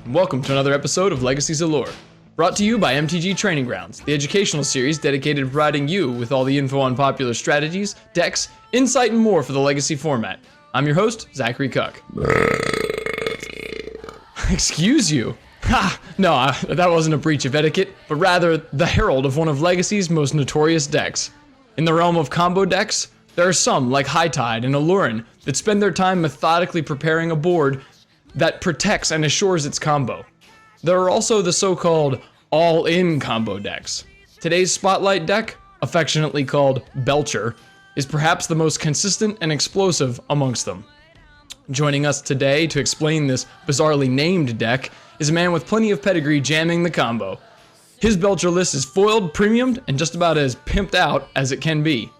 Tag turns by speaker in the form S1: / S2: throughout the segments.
S1: and welcome to another episode of Legacy's Allure. Brought to you by MTG Training Grounds, the educational series dedicated to providing you with all the info on popular strategies, decks, insight, and more for the Legacy format. I'm your host, Zachary Cuck. Excuse you. Ha! No, that wasn't a breach of etiquette, but rather the herald of one of Legacy's most notorious decks. In the realm of combo decks, there are some, like High Tide and Allure, that spend their time methodically preparing a board that protects and assures its combo. There are also the so-called all-in combo decks. Today's spotlight deck, affectionately called Belcher, is perhaps the most consistent and explosive amongst them. Joining us today to explain this bizarrely named deck is a man with plenty of pedigree jamming the combo. His Belcher list is foiled, premiumed, and just about as pimped out as it can be.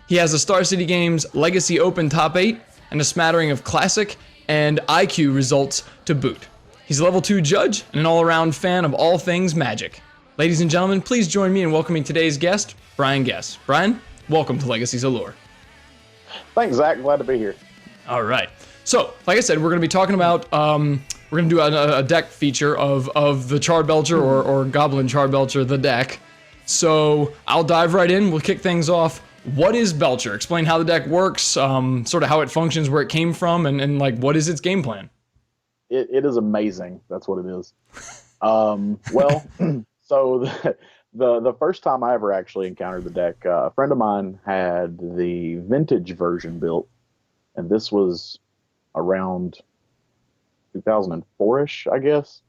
S1: He has a Star City Games Legacy Open Top 8 and a smattering of Classic and IQ results to boot. He's a level 2 judge and an all-around fan of all things Magic. Ladies and gentlemen, please join me in welcoming today's guest, Brian Guess. Brian, welcome to Legacy's Allure.
S2: Thanks, Zach. Glad to be here.
S1: All right. So, like I said, we're going to be talking about, we're going to do a deck feature of the Charbelcher or Goblin Charbelcher, the deck. So, I'll dive right in. We'll kick things off. What is Belcher? Explain how the deck works, sort of how it functions, where it came from, and like what is its game plan?
S2: It is amazing. That's what it is. Well, so the first time I ever actually encountered the deck, a friend of mine had the vintage version built, and this was around 2004-ish, I guess.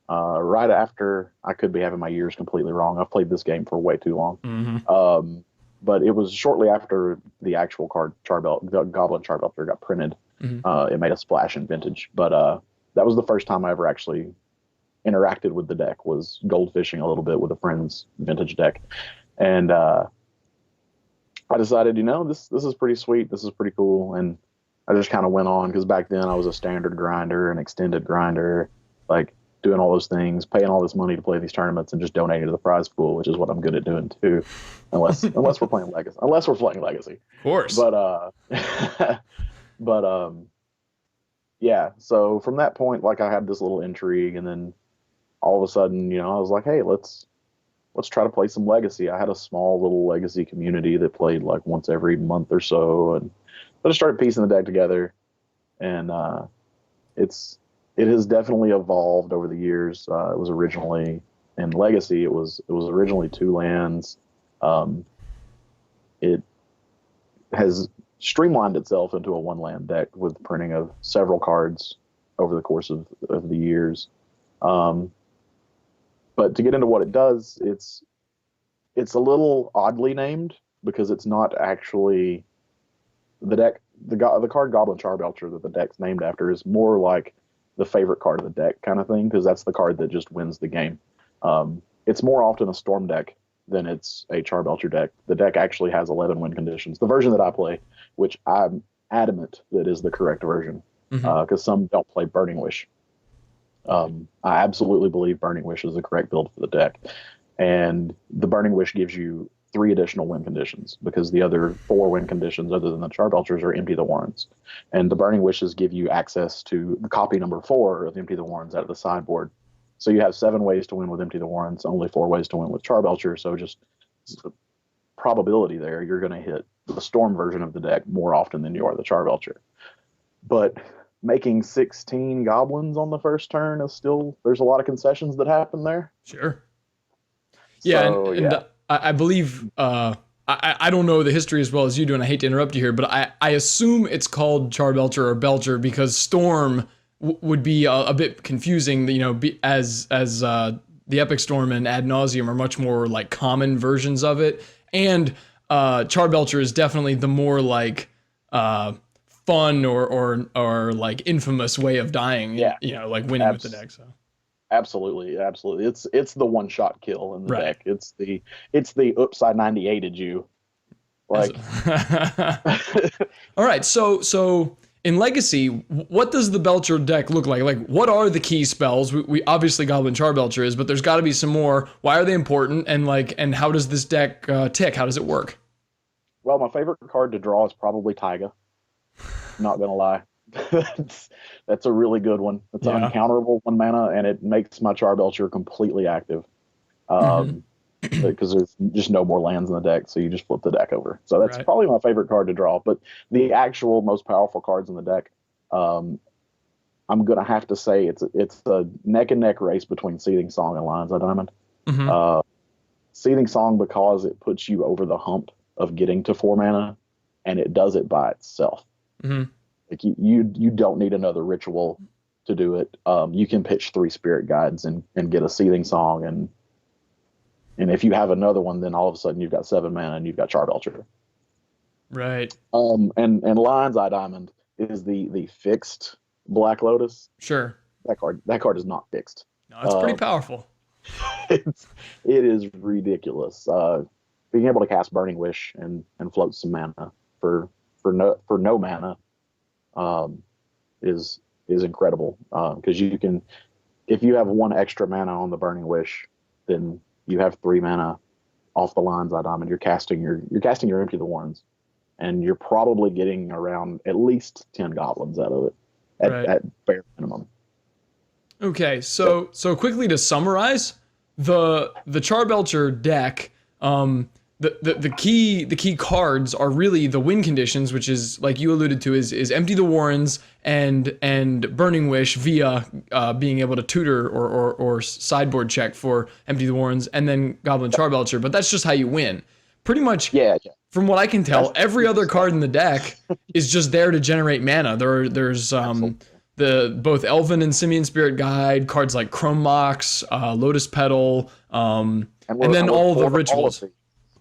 S2: Right after, I could be having my years completely wrong. I've played this game for way too long. Mm-hmm. But it was shortly after the actual card the Goblin Charbelcher got printed. Mm-hmm. It made a splash in vintage, but that was the first time I ever actually interacted with the deck, was goldfishing a little bit with a friend's vintage deck. And I decided, this is pretty sweet. This is pretty cool. And I just kind of went on, because back then I was a standard grinder, an extended grinder, like doing all those things, paying all this money to play these tournaments and just donating to the prize pool, which is what I'm good at doing too. Unless we're playing Legacy.
S1: Of course.
S2: But yeah, so from that point, like, I had this little intrigue, and then all of a sudden, I was like, hey, let's try to play some Legacy. I had a small little Legacy community that played like once every month or so, and I just started piecing the deck together, and it has definitely evolved over the years. It was originally in Legacy. It was originally 2 lands. It has streamlined itself into a 1-land deck with printing of several cards over the course of the years. But to get into what it does, it's a little oddly named, because it's not actually the deck. The card Goblin Charbelcher that the deck's named after is more like the favorite card of the deck kind of thing, because that's the card that just wins the game. It's more often a Storm deck than it's a Charbelcher deck. The deck actually has 11 win conditions. The version that I play, which I'm adamant that is the correct version, because some don't play Burning Wish. I absolutely believe Burning Wish is the correct build for the deck. And the Burning Wish gives you 3 additional win conditions, because the other 4 win conditions, other than the Charbelchers, are Empty the Warrens. And the Burning Wishes give you access to the copy number 4 of Empty the Warrens out of the sideboard. So you have 7 ways to win with Empty the Warrens, only 4 ways to win with Charbelcher. So just probability there, you're going to hit the Storm version of the deck more often than you are the Charbelcher. But making 16 goblins on the first turn is still, there's a lot of concessions that happen there.
S1: Sure. Yeah,
S2: so,
S1: and I believe, I don't know the history as well as you do, and I hate to interrupt you here, but I assume it's called Charbelcher or Belcher because Storm would be a bit confusing, as the Epic Storm and Ad Nauseam are much more like common versions of it, and Charbelcher is definitely the more like fun or like infamous way of dying, like winning with the deck. So.
S2: Absolutely. It's the one-shot kill in the deck. It's the oops, I 98'd you. Like,
S1: all right. So in Legacy, what does the Belcher deck look like? Like, what are the key spells? We obviously Goblin Charbelcher is, but there's got to be some more. Why are they important? And how does this deck tick? How does it work?
S2: Well, my favorite card to draw is probably Taiga. Not gonna lie. That's a really good one. It's
S1: Yeah.
S2: uncounterable 1 mana, and it makes my Charbelcher completely active.
S1: Hmm.
S2: Because there's just no more lands in the deck, so you just flip the deck over. So that's
S1: Right.
S2: probably my favorite card to draw. But the actual most powerful cards in the deck, I'm gonna have to say it's a neck and neck race between Seething Song and Lion's Eye Diamond.
S1: Hmm.
S2: Uh, Seething Song, because it puts you over the hump of getting to 4 mana, and it does it by itself.
S1: Hmm.
S2: Like you don't need another ritual to do it. You can pitch 3 Spirit Guides and get a Seething Song, and if you have another one, then all of a sudden you've got 7 mana and you've got Charbelcher.
S1: Right.
S2: And Lion's Eye Diamond is the fixed Black Lotus.
S1: Sure.
S2: That card is not fixed.
S1: No, it's pretty powerful.
S2: It is ridiculous. Being able to cast Burning Wish and float some mana for no mana is incredible, because you can, if you have 1 extra mana on the Burning Wish, then you have 3 mana off the Lion's Eye Diamond. You're casting your Empty the Warrens, and you're probably getting around at least 10 goblins out of it
S1: Right.
S2: at bare minimum.
S1: Okay, so quickly to summarize, the Charbelcher deck, the key cards are really the win conditions, which is, like you alluded to, is Empty the Warrens and Burning Wish via being able to tutor or sideboard check for Empty the Warrens, and then Goblin Charbelcher. But that's just how you win. Pretty much,
S2: Yeah.
S1: from what I can tell, every other card in the deck is just there to generate mana. There's the both Elven and Simian Spirit Guide, cards like Chrome Mox, Lotus Petal, and then all the rituals.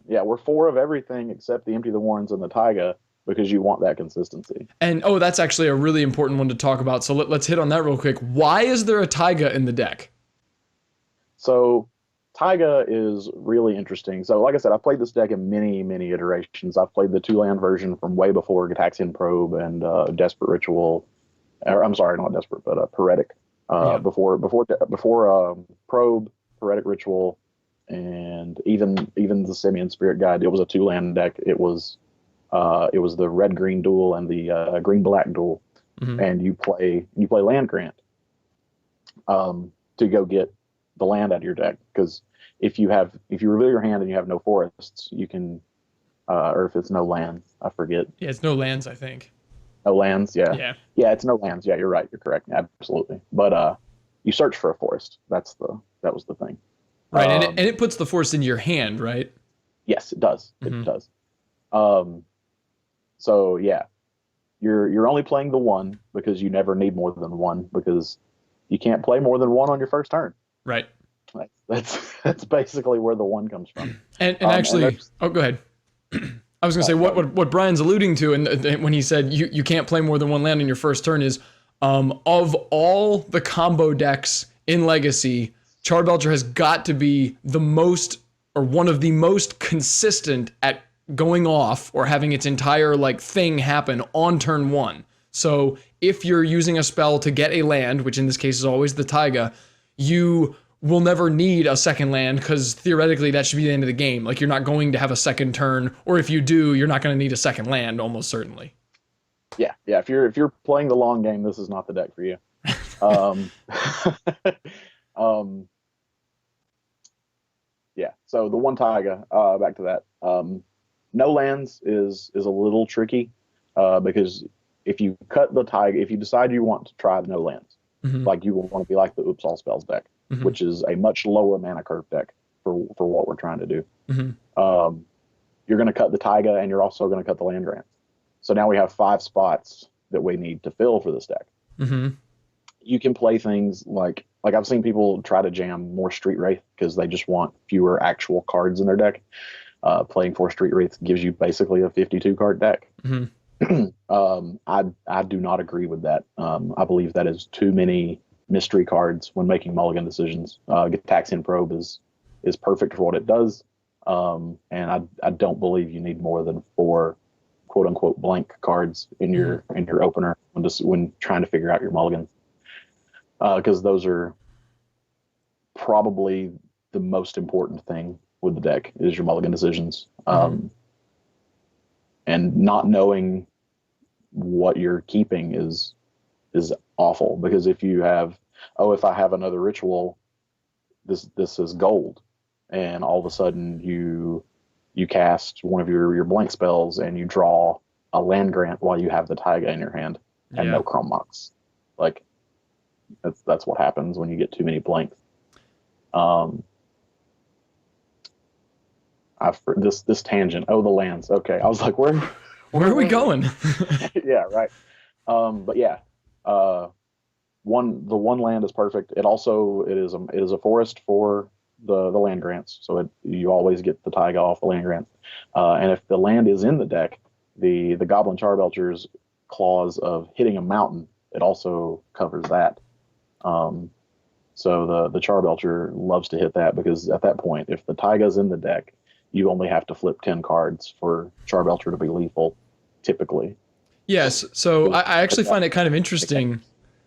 S2: We're 4 of everything except the Empty the Warrens and the Taiga, because you want that consistency.
S1: And that's actually a really important one to talk about. So let's hit on that real quick. Why is there a Taiga in the deck?
S2: So Taiga is really interesting. So like I said, I've played this deck in many iterations. I've played the 2-land version from way before Gitaxian Probe and Desperate Ritual. Or, I'm sorry, not Desperate, but Paretic. Before Probe, Paretic Ritual, and even the Simian Spirit Guide. It was a 2-land deck. It was the red-green duel and the green-black duel, and you play land grant to go get the land out of your deck, because if you reveal your hand and you have no forests, you can, or if it's no lands, I forget.
S1: Yeah, it's no lands, I think.
S2: No lands,
S1: Yeah.
S2: It's no lands. Yeah, you're right. You're correct. Absolutely. But you search for a forest. That was the thing.
S1: Right, and it puts the forest in your hand, right?
S2: Yes, it does. It does. So yeah, you're only playing the 1 because you never need more than 1, because you can't play more than 1 on your first turn.
S1: Right.
S2: That's basically where the 1 comes from.
S1: And actually, go ahead. I was gonna say what Brian's alluding to, and when he said you can't play more than 1 land in your first turn, is of all the combo decks in Legacy, Charbelcher has got to be the most, or one of the most consistent at going off or having its entire thing happen on turn 1. So if you're using a spell to get a land, which in this case is always the Taiga, you will never need a second land, because theoretically that should be the end of the game. You're not going to have a second turn, or if you do, you're not going to need a second land, almost certainly.
S2: Yeah. If you're playing the long game, this is not the deck for you. Yeah. So the 1 Taiga, back to that. No lands is a little tricky, because if you cut the Taiga, if you decide you want to try the no lands, you will want to be like the Oops All Spells deck, which is a much lower mana curve deck for what we're trying to do. You're going to cut the Taiga, and you're also going to cut the land grants. So now we have 5 spots that we need to fill for this deck. You can play things like I've seen people try to jam more Street Wraith because they just want fewer actual cards in their deck. Playing 4 Street Wraiths gives you basically a 52 card deck. I do not agree with that. I believe that is too many mystery cards when making mulligan decisions. Gitaxian Probe is perfect for what it does, and I don't believe you need more than 4 quote unquote blank cards in your opener when trying to figure out your mulligans, because those are probably the most important thing with the deck is your mulligan decisions. And not knowing what you're keeping is is awful, because if you have, if I have another ritual, this is gold, and all of a sudden you cast one of your blank spells and you draw a land grant while you have the Taiga in your hand and no Chrome Mox. Like that's what happens when you get too many blanks. This tangent. Oh, the lands. Okay, I was like, where
S1: are we going?
S2: Yeah, right. But yeah, the one land is perfect. It is a forest for the land grants, so you always get the Taiga off the land grants. And if the land is in the deck, the Goblin Charbelcher's clause of hitting a mountain, it also covers that. So the Charbelcher loves to hit that, because at that point, if the Taiga's in the deck, you only have to flip 10 cards for Charbelcher to be lethal, typically.
S1: Yes. So I actually find it kind of interesting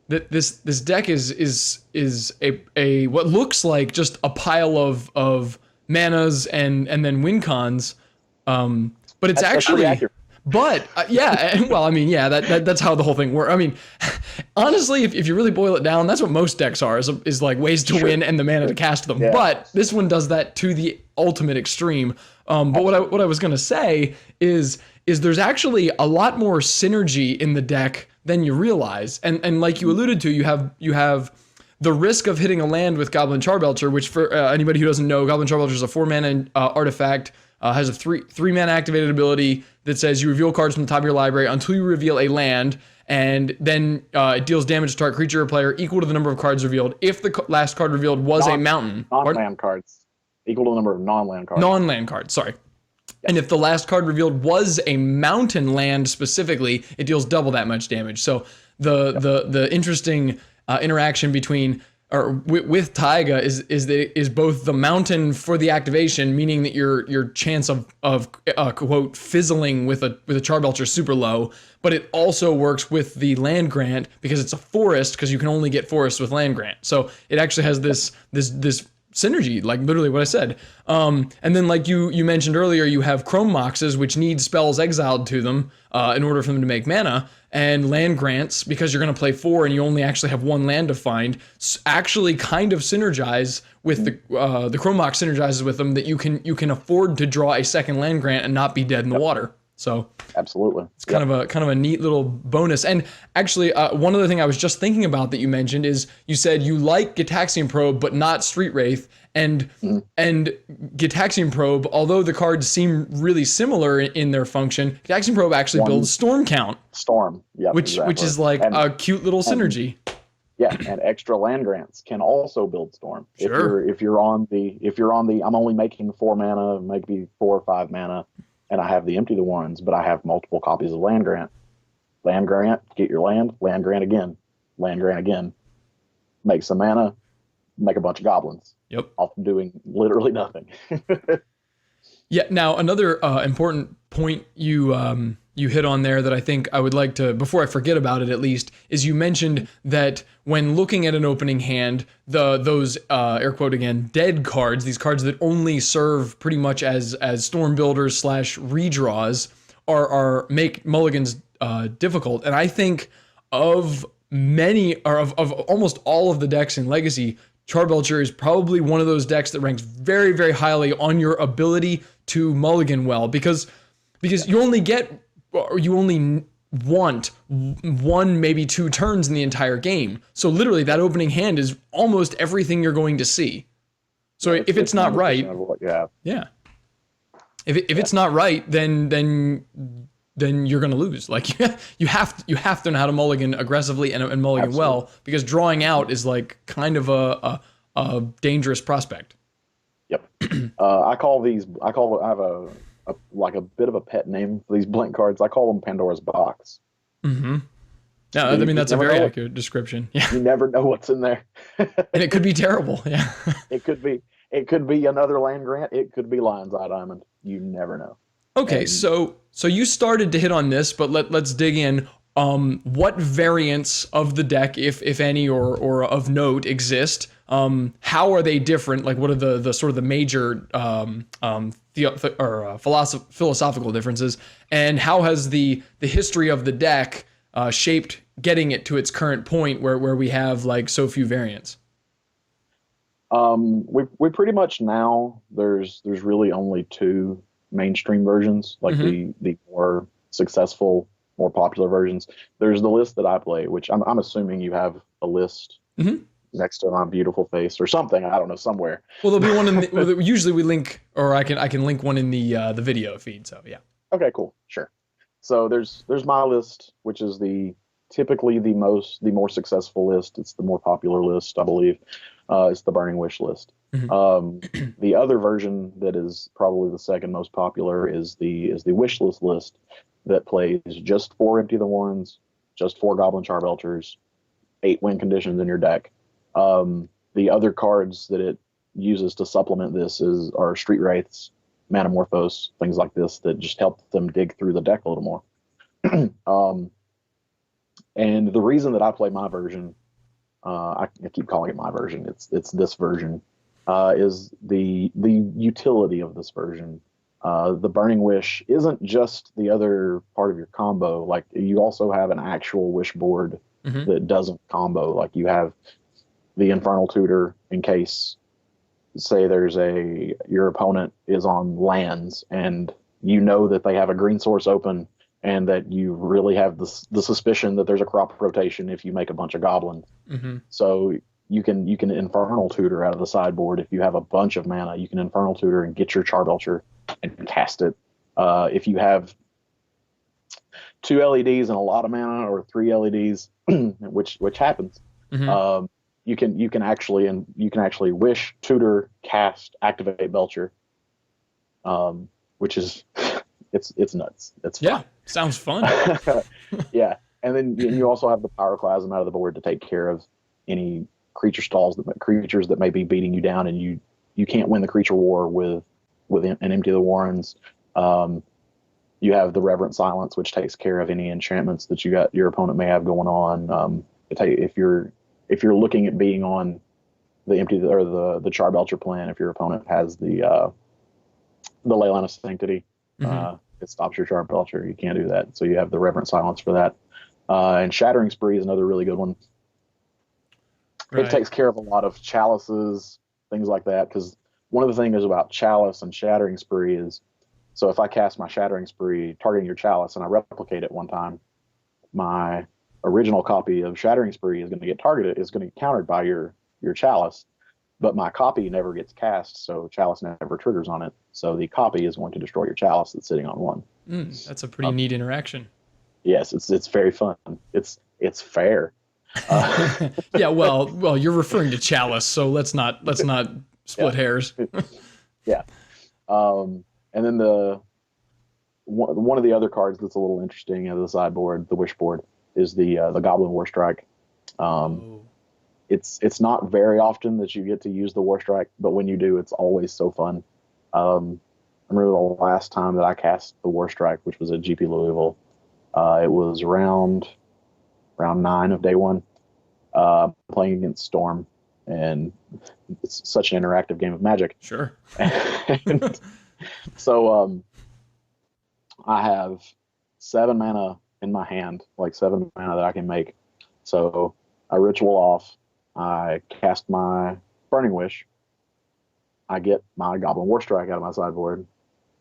S1: that this deck is a what looks like just a pile of manas and then win cons, but it's actually accurate. But well, I mean, that's how the whole thing works. I mean, honestly, if you really boil it down, that's what most decks are, is like ways to win and the mana to cast them. Yeah. But this one does that to the ultimate extreme. But what I was gonna say is there's actually a lot more synergy in the deck than you realize. And like you alluded to, you have the risk of hitting a land with Goblin Charbelcher, which for anybody who doesn't know, Goblin Charbelcher is a 4-mana artifact. Has a three mana activated ability that says you reveal cards from the top of your library until you reveal a land, and then it deals damage to target creature or player equal to the number of cards revealed. If the last card revealed was a mountain,
S2: non-land cards equal to the number of non-land cards.
S1: Non-land cards, sorry. Yes. And if the last card revealed was a mountain land specifically, it deals double that much damage. So the interesting interaction between with Taiga is both the mountain for the activation, meaning that your chance of quote fizzling with a Charbelcher is super low, but it also works with the land grant because it's a forest, because you can only get forests with land grant. So it actually has this synergy, like literally what I said. And then like you mentioned earlier, you have Chrome Moxes, which need spells exiled to them in order for them to make mana, and land grants, because you're going to play 4 and you only actually have 1 land to find, actually kind of synergize with the Chrome Mox synergizes with them, that you can afford to draw a second land grant and not be dead in the water. So
S2: absolutely,
S1: it's kind of a neat little bonus. And actually, one other thing I was just thinking about that you mentioned is you said you like Gitaxian Probe but not Street Wraith, and Gitaxian Probe, although the cards seem really similar in their function, Gitaxian Probe actually builds Storm Count.
S2: Storm, yeah,
S1: which is like a cute little synergy.
S2: Yeah, and extra land grants can also build Storm.
S1: Sure.
S2: If you're on the I'm only making 4 mana, maybe 4 or 5 mana, and I have the Empty the Ones, but I have multiple copies of land grant. Land grant, get your land grant again, make some mana, make a bunch of goblins.
S1: Yep.
S2: Off doing literally nothing.
S1: Yeah. Now another important point you hit on there that I think I would like to, before I forget about it at least, is you mentioned that when looking at an opening hand, those air quote again, dead cards, these cards that only serve pretty much as storm builders / redraws, are make mulligans difficult. And I think of almost all of the decks in Legacy, Charbelcher is probably one of those decks that ranks very, very highly on your ability to mulligan well, because you only want 1, maybe 2 turns in the entire game. So literally that opening hand is almost everything you're going to see. So if it's not right, yeah. If it's not right, then you're going to lose. Like you have to know how to mulligan aggressively and mulligan well, because drawing out is like kind of a dangerous prospect.
S2: Yep. I have a bit of a pet name for these blank cards. I call them Pandora's box.
S1: Mm-hmm. Yeah, I mean that's a very accurate description. Yeah.
S2: You never know what's in there.
S1: And it could be terrible. Yeah.
S2: It could be another land grant. It could be Lion's Eye Diamond. You never know.
S1: Okay, so you started to hit on this, but let's dig in. What variants of the deck, if any, or of note exist? How are they different? Like, what are the sort of the major philosophical differences? And how has the history of the deck shaped getting it to its current point where we have like so few variants?
S2: We pretty much now there's really only two mainstream versions, like the more successful, more popular versions. There's the list that I play, which I'm assuming you have a list next to my beautiful face or something. I don't know, somewhere.
S1: Well, there'll be one in the, usually we link, or I can link one in the video feed. So yeah.
S2: Okay, cool, sure. So there's my list, which is typically the more successful list. It's the more popular list, I believe. It's the Burning Wish list. The other version that is probably the second most popular is the Wish list that plays just 4 Empty the Warrens, just 4 Goblin Charbelchers, 8 win conditions in your deck. The other cards that it uses to supplement this are Street Wraiths, Manamorphose, things like this that just help them dig through the deck a little more. And the reason that I play my version, I keep calling it my version, it's this version, is the utility of this version. The Burning Wish isn't just the other part of your combo. Like, you also have an actual wish board that doesn't combo. Like, you have the Infernal Tutor in case, say, your opponent is on lands and you know that they have a green source open, and that you really have the suspicion that there's a crop rotation if you make a bunch of goblins. So you can Infernal Tutor out of the sideboard. If you have a bunch of mana, you can Infernal Tutor and get your Charbelcher and cast it. If you have 2 LEDs and a lot of mana, or 3 LEDs, which happens, you can actually wish, tutor, cast, activate Belcher, which is it's nuts. It's fun.
S1: Yeah, sounds fun.
S2: Yeah, and then you also have the Pyroclasm out of the board to take care of any creatures that may be beating you down, and you can't win the creature war with an Empty the Warrens. You have the Reverent Silence, which takes care of any enchantments that your opponent may have going on. If you're looking at being on the the Charbelcher plan, if your opponent has the Leyline of Sanctity, it stops your Charbelcher. You can't do that. So you have the Reverent Silence for that. And Shattering Spree is another really good one. Right. It takes care of a lot of chalices, things like that, because one of the things about Chalice and Shattering Spree is, so if I cast my Shattering Spree targeting your Chalice and I replicate it one time, my original copy of Shattering Spree is going to get countered by your Chalice, but my copy never gets cast, so Chalice never triggers on it. So the copy is going to destroy your Chalice that's sitting on one.
S1: That's a pretty neat interaction.
S2: Yes, it's very fun. It's fair.
S1: Yeah, well, you're referring to Chalice, so let's not split hairs.
S2: Yeah. And then one of the other cards that's a little interesting out of the sideboard, the Wish board, is the Goblin Warstrike. It's not very often that you get to use the Warstrike, but when you do, it's always so fun. I remember the last time that I cast the Warstrike, which was at GP Louisville. It was round 9 of day 1, playing against Storm, and it's such an interactive game of Magic.
S1: Sure.
S2: And so I have 7 mana in my hand, like 7 mana that I can make. So I ritual off, I cast my Burning Wish, I get my Goblin Warstrike out of my sideboard,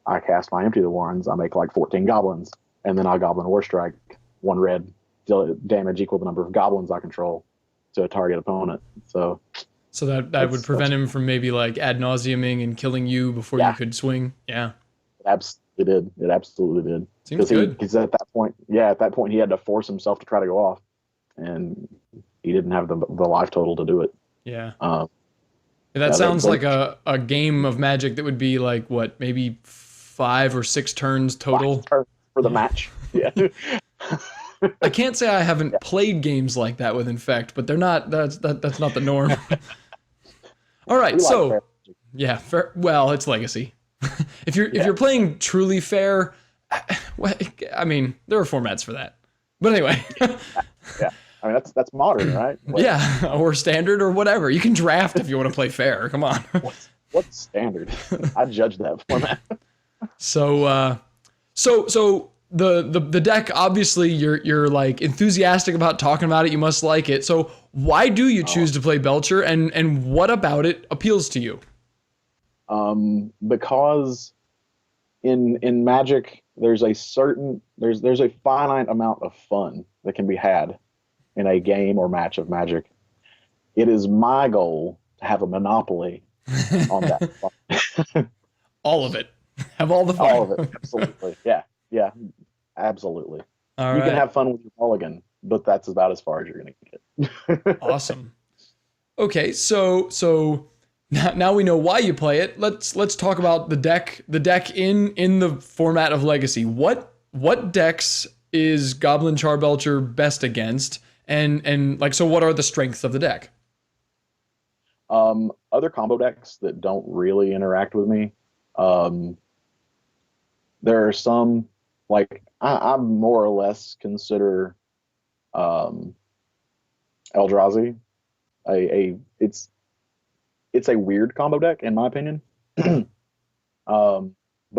S2: I cast my Empty the Warrens, I make like 14 goblins, and then I Goblin Warstrike, 1 red, damage equal to the number of goblins I control to a target opponent. So
S1: that would prevent him from maybe like ad nauseuming and killing you before you could swing. Yeah.
S2: It did. It absolutely did.
S1: Seems good.
S2: Because at that point, he had to force himself to try to go off, and he didn't have the life total to do it.
S1: Yeah. That sounds like a game of Magic that would be like, what, maybe 5 or 6 turns total?
S2: 5 turns for the match. Yeah.
S1: I can't say I haven't played games like that with Infect, but they're not. That's not the norm. All right, so yeah, fair, well, it's Legacy. If you're playing truly fair, I mean, there are formats for that. But anyway,
S2: yeah, I mean that's modern, right?
S1: Yeah, or standard or whatever. You can draft if you want to play fair. Come on. What's
S2: standard? I judge that format.
S1: So the deck, obviously you're like enthusiastic about talking about it. You must like it. So why do you choose to play Belcher, and what about it appeals to you?
S2: Because in Magic, there's a finite amount of fun that can be had in a game or match of Magic. It is my goal to have a monopoly on that fun.
S1: All of it. Have all the fun.
S2: All of it. Absolutely. Yeah. Absolutely.
S1: All
S2: you
S1: right.
S2: can have fun with your mulligan, but that's about as far as you're going to get.
S1: Awesome. Okay, so now we know why you play it. Let's talk about the deck. The deck in the format of Legacy. What decks is Goblin Charbelcher best against? And like, so what are the strengths of the deck?
S2: Other combo decks that don't really interact with me. There are some, like I more or less consider Eldrazi it's a weird combo deck in my opinion. But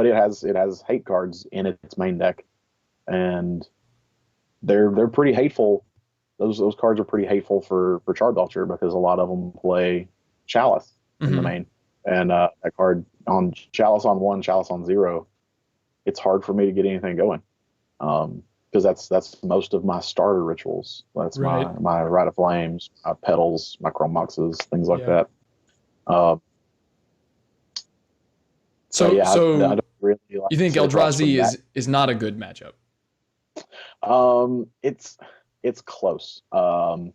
S2: it has hate cards in its main deck, and they're pretty hateful. Those cards are pretty hateful for Charbelcher because a lot of them play Chalice in the main, and that card on Chalice on 1, Chalice on 0. It's hard for me to get anything going, because that's most of my starter rituals. That's
S1: right.
S2: my Rite of Flames, my Petals, my Chrome Boxes, things like that.
S1: So
S2: I don't really like
S1: you think Eldrazi is not a good matchup?
S2: It's close. I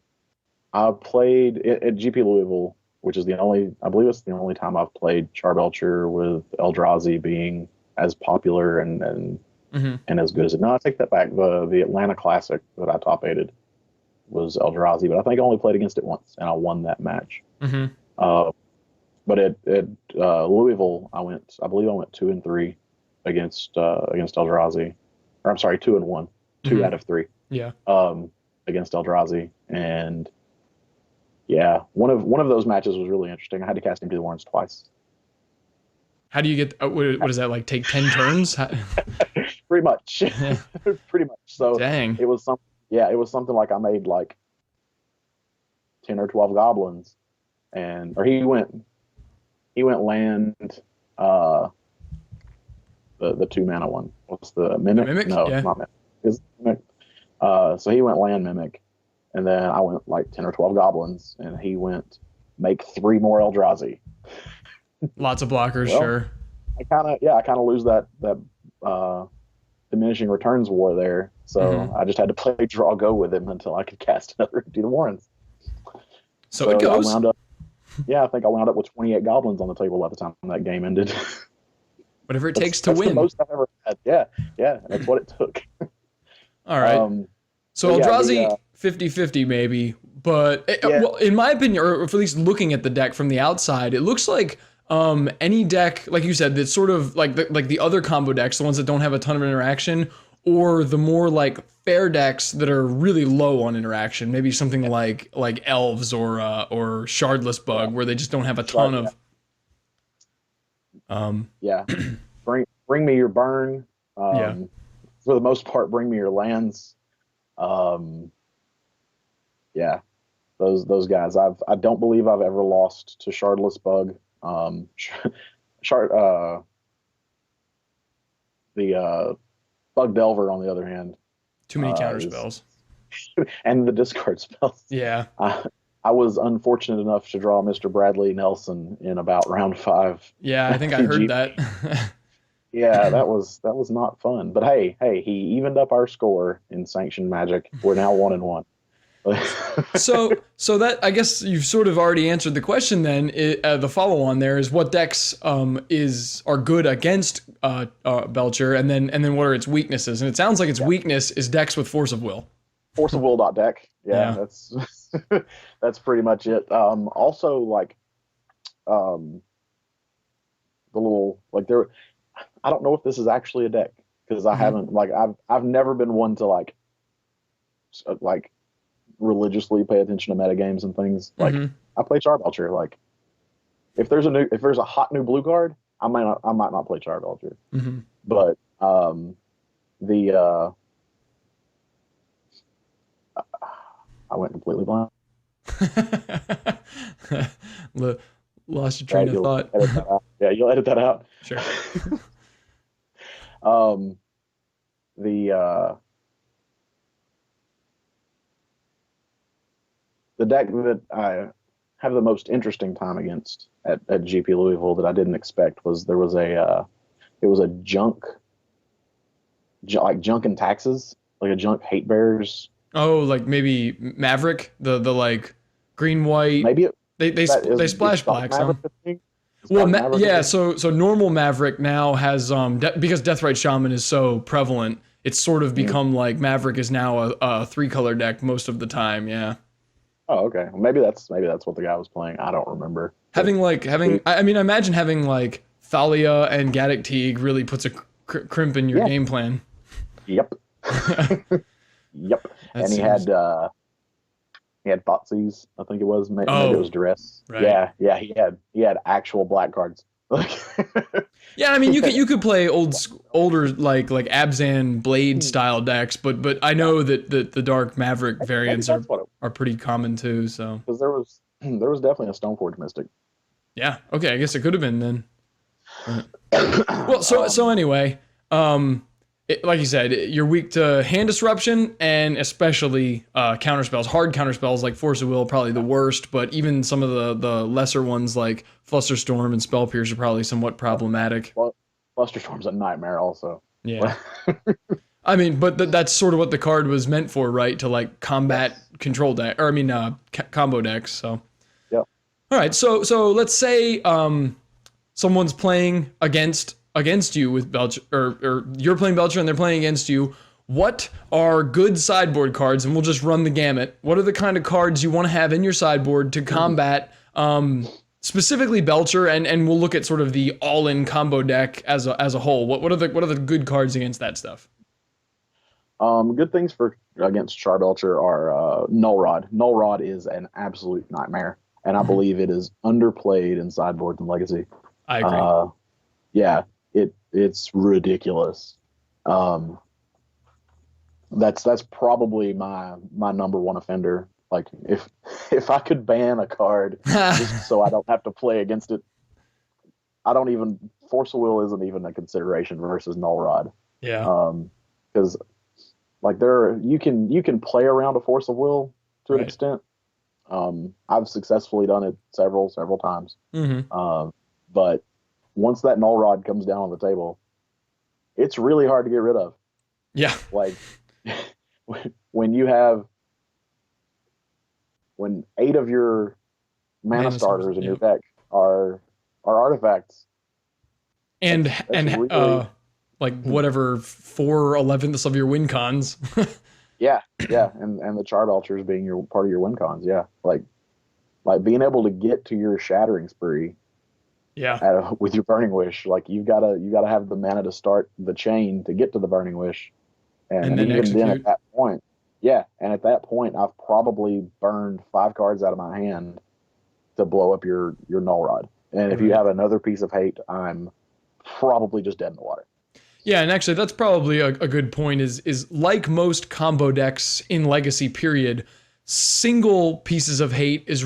S2: played at GP Louisville, which is I believe it's the only time I've played Charbelcher with Eldrazi being as popular and as good as it. No, I take that back. The Atlanta Classic that I top aided was Eldrazi, but I think I only played against it once, and I won that match. But at Louisville, I believe I went 2-3 against Eldrazi, or I'm sorry, 2-1, 2 out of 3.
S1: Yeah.
S2: Against Eldrazi, and yeah, one of those matches was really interesting. I had to cast Empty the Warrens twice.
S1: How do you get? What does that like? Take 10 turns?
S2: Pretty much. Pretty much. So
S1: dang.
S2: It was something. Yeah, it was something like I made like 10 or 12 goblins, or he went land. The 2-mana one. What's the Mimic?
S1: Mimic?
S2: No,
S1: yeah.
S2: not Mimic. It's Mimic. So he went land Mimic, and then I went like 10 or 12 goblins, and he went make 3 more Eldrazi.
S1: Lots of blockers, sure.
S2: I kind of lose that diminishing returns war there. So I just had to play draw go with him until I could cast another Empty the Warrens.
S1: So it goes.
S2: I think I wound up with 28 goblins on the table by the time that game ended.
S1: Whatever it takes to win.
S2: That's the most I've ever had. Yeah, that's what it took.
S1: All right. So Eldrazi, 50-50 maybe, but well, in my opinion, or at least looking at the deck from the outside, it looks like any deck, like you said, that's sort of like the other combo decks, the ones that don't have a ton of interaction, or the more like fair decks that are really low on interaction, maybe something like Elves or Shardless Bug, where they just don't have a ton of.
S2: Bring me your burn. For the most part, bring me your lands. Those guys. I don't believe I've ever lost to Shardless Bug. The Bug Delver, on the other hand,
S1: too many counter spells,
S2: and the discard spells.
S1: Yeah,
S2: I was unfortunate enough to draw Mr. Bradley Nelson in about round 5.
S1: Yeah, I think I heard that.
S2: Yeah, that was not fun. But hey, he evened up our score in Sanctioned Magic. We're now 1-1.
S1: So that, I guess you've sort of already answered the question. Then the follow on there is what decks are good against Belcher, and then what are its weaknesses? And it sounds like its weakness is decks with Force of Will.
S2: Force of Will deck. Yeah, that's that's pretty much it. Also, like the little there. I don't know if this is actually a deck because I haven't I've never been one to like religiously pay attention to metagames and things. I play Charbelcher. Like if there's a hot new blue card, I might not play Charbelcher. But the I went completely blind.
S1: Lost your train of thought.
S2: Edit that out. Yeah, you'll edit that out.
S1: Sure.
S2: The deck that I have the most interesting time against at GP Louisville that I didn't expect was there was it was a junk and taxes, like a junk hate bears.
S1: Oh, like maybe Maverick, the like green white.
S2: Maybe
S1: they splash black some. Well, yeah. So normal Maverick now has because Deathrite Shaman is so prevalent, it's sort of become like Maverick is now a 3-color deck most of the time. Yeah.
S2: Oh, okay. Well, maybe that's what the guy was playing. I don't remember. I
S1: mean, I imagine having like Thalia and Gaddock Teague really puts a crimp in your game plan.
S2: Yep. Yep. And he had Thoughtseize, I think it was. Maybe it was Duress. Right. Yeah. He had actual black cards.
S1: Yeah, I mean, you could play older like Abzan Blade style decks, but I know that the Dark Maverick variants are pretty common too. So
S2: because there was definitely a Stoneforge Mystic.
S1: Yeah. Okay. I guess it could have been then. Well, so anyway, like you said, you're weak to hand disruption and especially counterspells. Hard counterspells like Force of Will probably the worst, but even some of the lesser ones like Flusterstorm and Spell Pierce are probably somewhat problematic.
S2: Well, Flusterstorm's a nightmare also.
S1: Yeah. I mean, but that's sort of what the card was meant for, right? To like combat control deck, or I mean, combo decks. So.
S2: Yep.
S1: All right. So let's say someone's playing against you with Belcher, or you're playing Belcher and they're playing against you. What are good sideboard cards? And we'll just run the gamut. What are the kind of cards you want to have in your sideboard to combat specifically Belcher? And we'll look at sort of the all-in combo deck as a whole. What are the good cards against that stuff?
S2: Good things against Charbelcher are Null Rod. Null Rod is an absolute nightmare, and I believe it is underplayed in sideboards and Legacy.
S1: I agree.
S2: Yeah. It's ridiculous. That's probably my number one offender. Like if I could ban a card just so I don't have to play against it, Force of Will isn't even a consideration versus Null Rod.
S1: Yeah.
S2: Because like you can play around a Force of Will to an extent. I've successfully done it several times.
S1: Mm-hmm.
S2: But once that Null Rod comes down on the table, it's really hard to get rid of.
S1: Yeah.
S2: Like when 8 of your mana starters in your deck are artifacts.
S1: And really, like whatever 4/11ths of your win cons.
S2: yeah. And the Charbelchers being your part of your win cons, yeah. Like being able to get to your Shattering Spree.
S1: Yeah.
S2: With your Burning Wish, like you gotta have the mana to start the chain to get to the Burning Wish, and
S1: then
S2: even
S1: execute.
S2: then at that point, at that point, I've probably burned 5 cards out of my hand to blow up your Null Rod. And if you have another piece of hate, I'm probably just dead in the water.
S1: Yeah, and actually that's probably a good point. Is like most combo decks in Legacy period. A single piece of hate is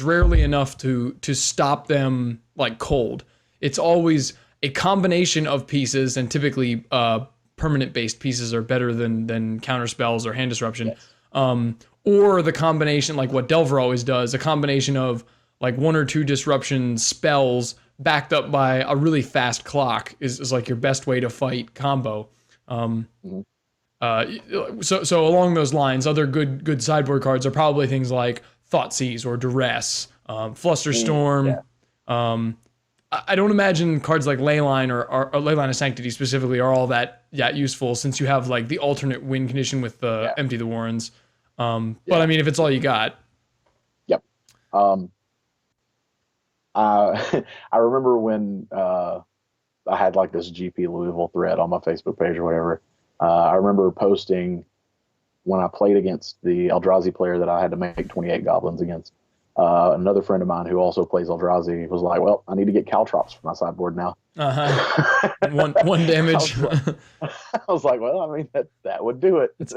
S1: rarely enough to stop them like cold. It's always a combination of pieces, and typically permanent based pieces are better than counter spells or hand disruption.
S2: Yes.
S1: Or the combination, like what Delver always does, a combination of like 1 or 2 disruption spells backed up by a really fast clock is like your best way to fight combo. So along those lines, other good sideboard cards are probably things like Thoughtseize or Duress, Flusterstorm.
S2: Yeah.
S1: I don't imagine cards like Leyline or Leyline of Sanctity specifically are all that useful, since you have like the alternate win condition with the Empty the Warrens. But I mean, if it's all you got.
S2: Yep. I remember when I had like this GP Louisville thread on my Facebook page or whatever. I remember posting when I played against the Eldrazi player that I had to make 28 goblins against. Another friend of mine who also plays Eldrazi was like, well, I need to get caltrops for my sideboard now.
S1: One damage.
S2: I was like, well, I mean, that would do it.
S1: It's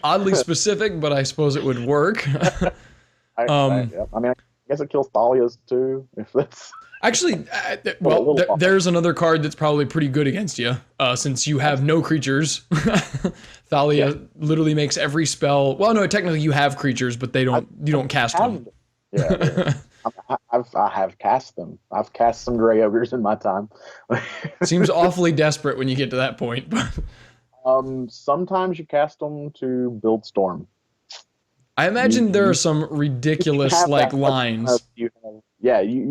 S1: oddly specific, but I suppose it would work.
S2: I mean, I guess it kills Thalias too, if that's...
S1: Actually,
S2: well,
S1: there's another card that's probably pretty good against you, since you have no creatures. Thalia literally makes every spell. Well, no, technically you have creatures, but you don't cast them.
S2: Yeah. I have cast them. I've cast some gray ogres in my time.
S1: Seems awfully desperate when you get to that point.
S2: Sometimes you cast them to build Storm.
S1: I imagine there are some ridiculous lines.
S2: You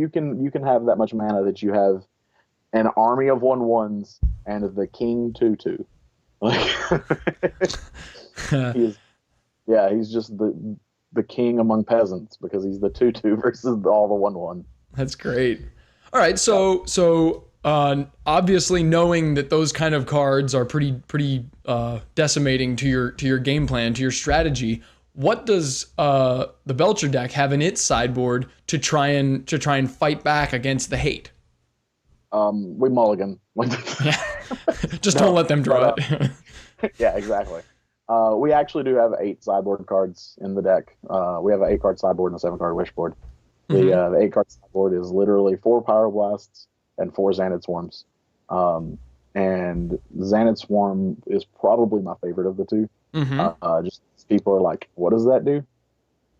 S2: can have that much mana that you have an army of 1/1s and the king 2/2. He's just the king among peasants because he's the 2/2 versus all the 1/1.
S1: That's great. All right, so obviously knowing that those kind of cards are pretty decimating to your game plan, to your strategy, what does the Belcher deck have in its sideboard to try and fight back against the hate?
S2: We mulligan.
S1: Just don't let them draw it.
S2: Yeah, exactly. We actually do have 8 sideboard cards in the deck. We have an 8-card sideboard and a 7-card wish board. The 8-card sideboard is literally 4 Power Blasts and 4 Xanad Swarms. And Xanad Swarm is probably my favorite of the two. Just people are like, what does that do?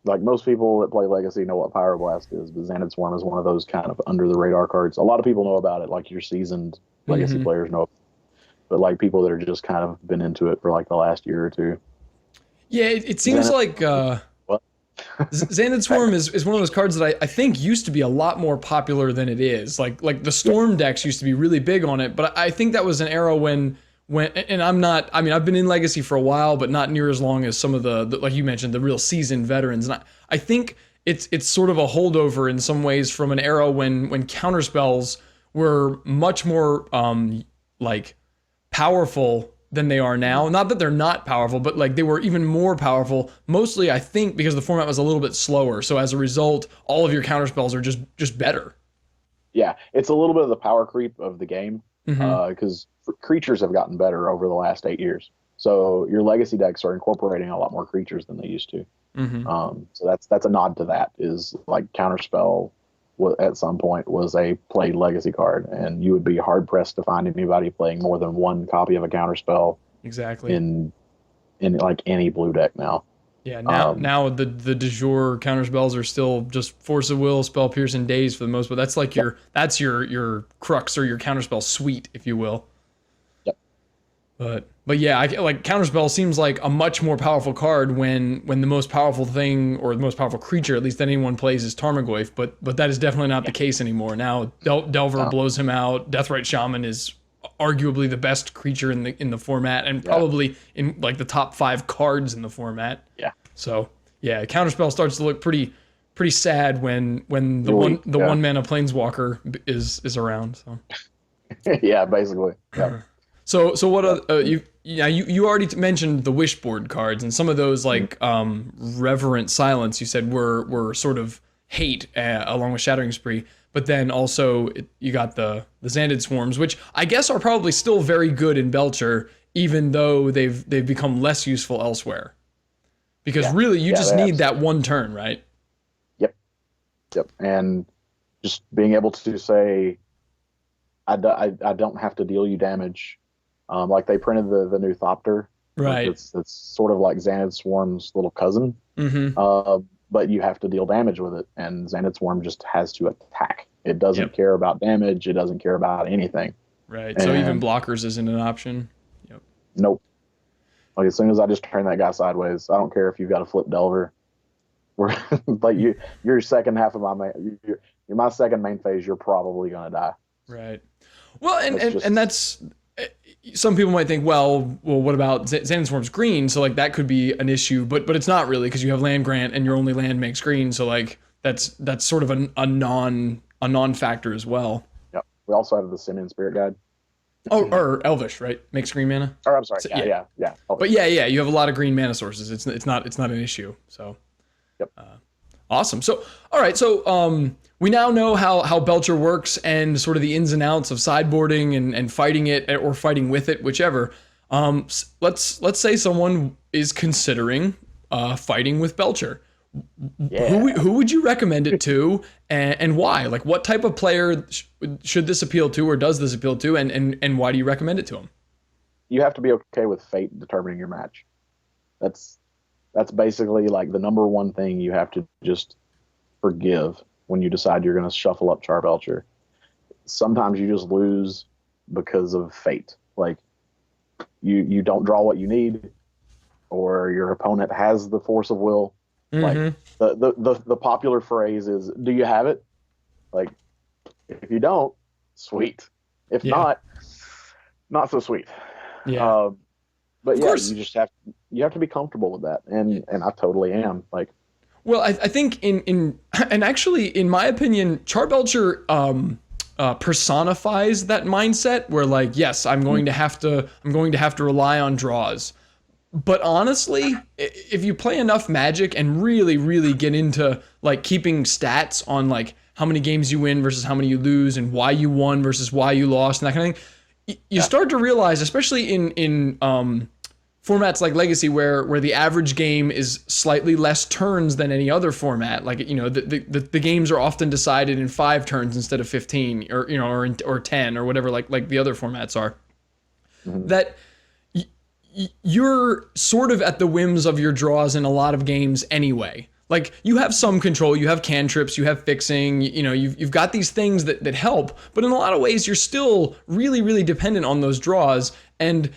S2: Like, most people that play Legacy know what Power Blast is, but Xanad Swarm is one of those kind of under the radar cards. A lot of people know about it, like your seasoned Legacy players know, but like people that are just kind of been into it for like the last year or two.
S1: Yeah, it seems like Xanad Swarm is one of those cards that I think used to be a lot more popular than it is. Like the Storm decks used to be really big on it, but I think that was an era when and I've been in Legacy for a while, but not near as long as some of the like you mentioned, the real seasoned veterans. And I think it's sort of a holdover in some ways from an era when counterspells were much more like powerful than they are now. Not that they're not powerful, but like they were even more powerful. Mostly, I think, because the format was a little bit slower. So as a result, all of your counterspells are just better. Yeah,
S2: it's a little bit of the power creep of the game because creatures have gotten better over the last 8 years. So your Legacy decks are incorporating a lot more creatures than they used to. So that's a nod to that. Is like Counterspell at some point was a played Legacy card, and you would be hard pressed to find anybody playing more than one copy of a Counterspell.
S1: Exactly.
S2: In like any blue deck now.
S1: Yeah. Now the de jure Counterspells are still just Force of Will, Spell Pierce, and Daze for the most part. That's like your crux or your Counterspell suite, if you will. But yeah, like Counterspell seems like a much more powerful card when the most powerful thing or the most powerful creature, at least that anyone plays, is Tarmogoyf. But that is definitely not the case anymore. Now Delver blows him out. Deathrite Shaman is arguably the best creature in the format, and probably in like the top 5 cards in the format.
S2: Yeah.
S1: So yeah, Counterspell starts to look pretty sad when the one mana Planeswalker is around. So.
S2: Yeah, basically. Yeah.
S1: So what you already mentioned the Wishboard cards, and some of those like Reverent Silence you said were sort of hate along with Shattering Spree, but then also you got the Xanad Swarms, which I guess are probably still very good in Belcher, even though they've become less useful elsewhere. Because really you just need that one turn, right?
S2: Yep. And just being able to say, I don't have to deal you damage. Like they printed the new Thopter.
S1: Right.
S2: It's sort of like Xanad Swarm's little cousin. But you have to deal damage with it, and Xanad Swarm just has to attack. It doesn't care about damage. It doesn't care about anything.
S1: Right. So even blockers isn't an option. Yep.
S2: Nope. Like as soon as I just turn that guy sideways, I don't care if you've got a flip Delver. Like your second half of you're my second main phase, you're probably gonna die.
S1: Right. Well, and that's. Some people might think, well, what about Xanad Swarm's green? So like that could be an issue, but it's not really, because you have land grant and your only land makes green. So like that's sort of a non-factor as well.
S2: Yep. We also have the Simian Spirit Guide.
S1: Oh, or Elvish, right? Makes green mana.
S2: Or I'm sorry. Yeah.
S1: But yeah, you have a lot of green mana sources. It's not an issue. So.
S2: Yep.
S1: Awesome. So, all right. So, we now know how Belcher works and sort of the ins and outs of sideboarding and fighting it or fighting with it, whichever. Let's say someone is considering fighting with Belcher.
S2: Yeah.
S1: Who would you recommend it to, and why? Like, what type of player should this appeal to, or does this appeal to, and why do you recommend it to him?
S2: You have to be okay with fate determining your match. That's basically like the number one thing you have to just forgive when you decide you're going to shuffle up Charbelcher. Sometimes you just lose because of fate. Like you don't draw what you need, or your opponent has the force of will. Like the popular phrase is, "Do you have it?" Like, if you don't, sweet. If not so sweet.
S1: Yeah.
S2: But yeah, you just have to be comfortable with that, and I totally am. Like,
S1: well, I think and actually, in my opinion, Charbelcher personifies that mindset where, like, yes, I'm going to have to rely on draws. But honestly, if you play enough Magic and really, really get into like keeping stats on like how many games you win versus how many you lose and why you won versus why you lost and that kind of thing, you start to realize, especially in formats like Legacy, where the average game is slightly less turns than any other format. Like, you know, the games are often decided in 5 turns instead of 15, or you know, or 10 or whatever, like the other formats are. That you're sort of at the whims of your draws in a lot of games anyway. Like, you have some control, you have cantrips, you have fixing, you know, you've got these things that help, but in a lot of ways you're still really, really dependent on those draws, and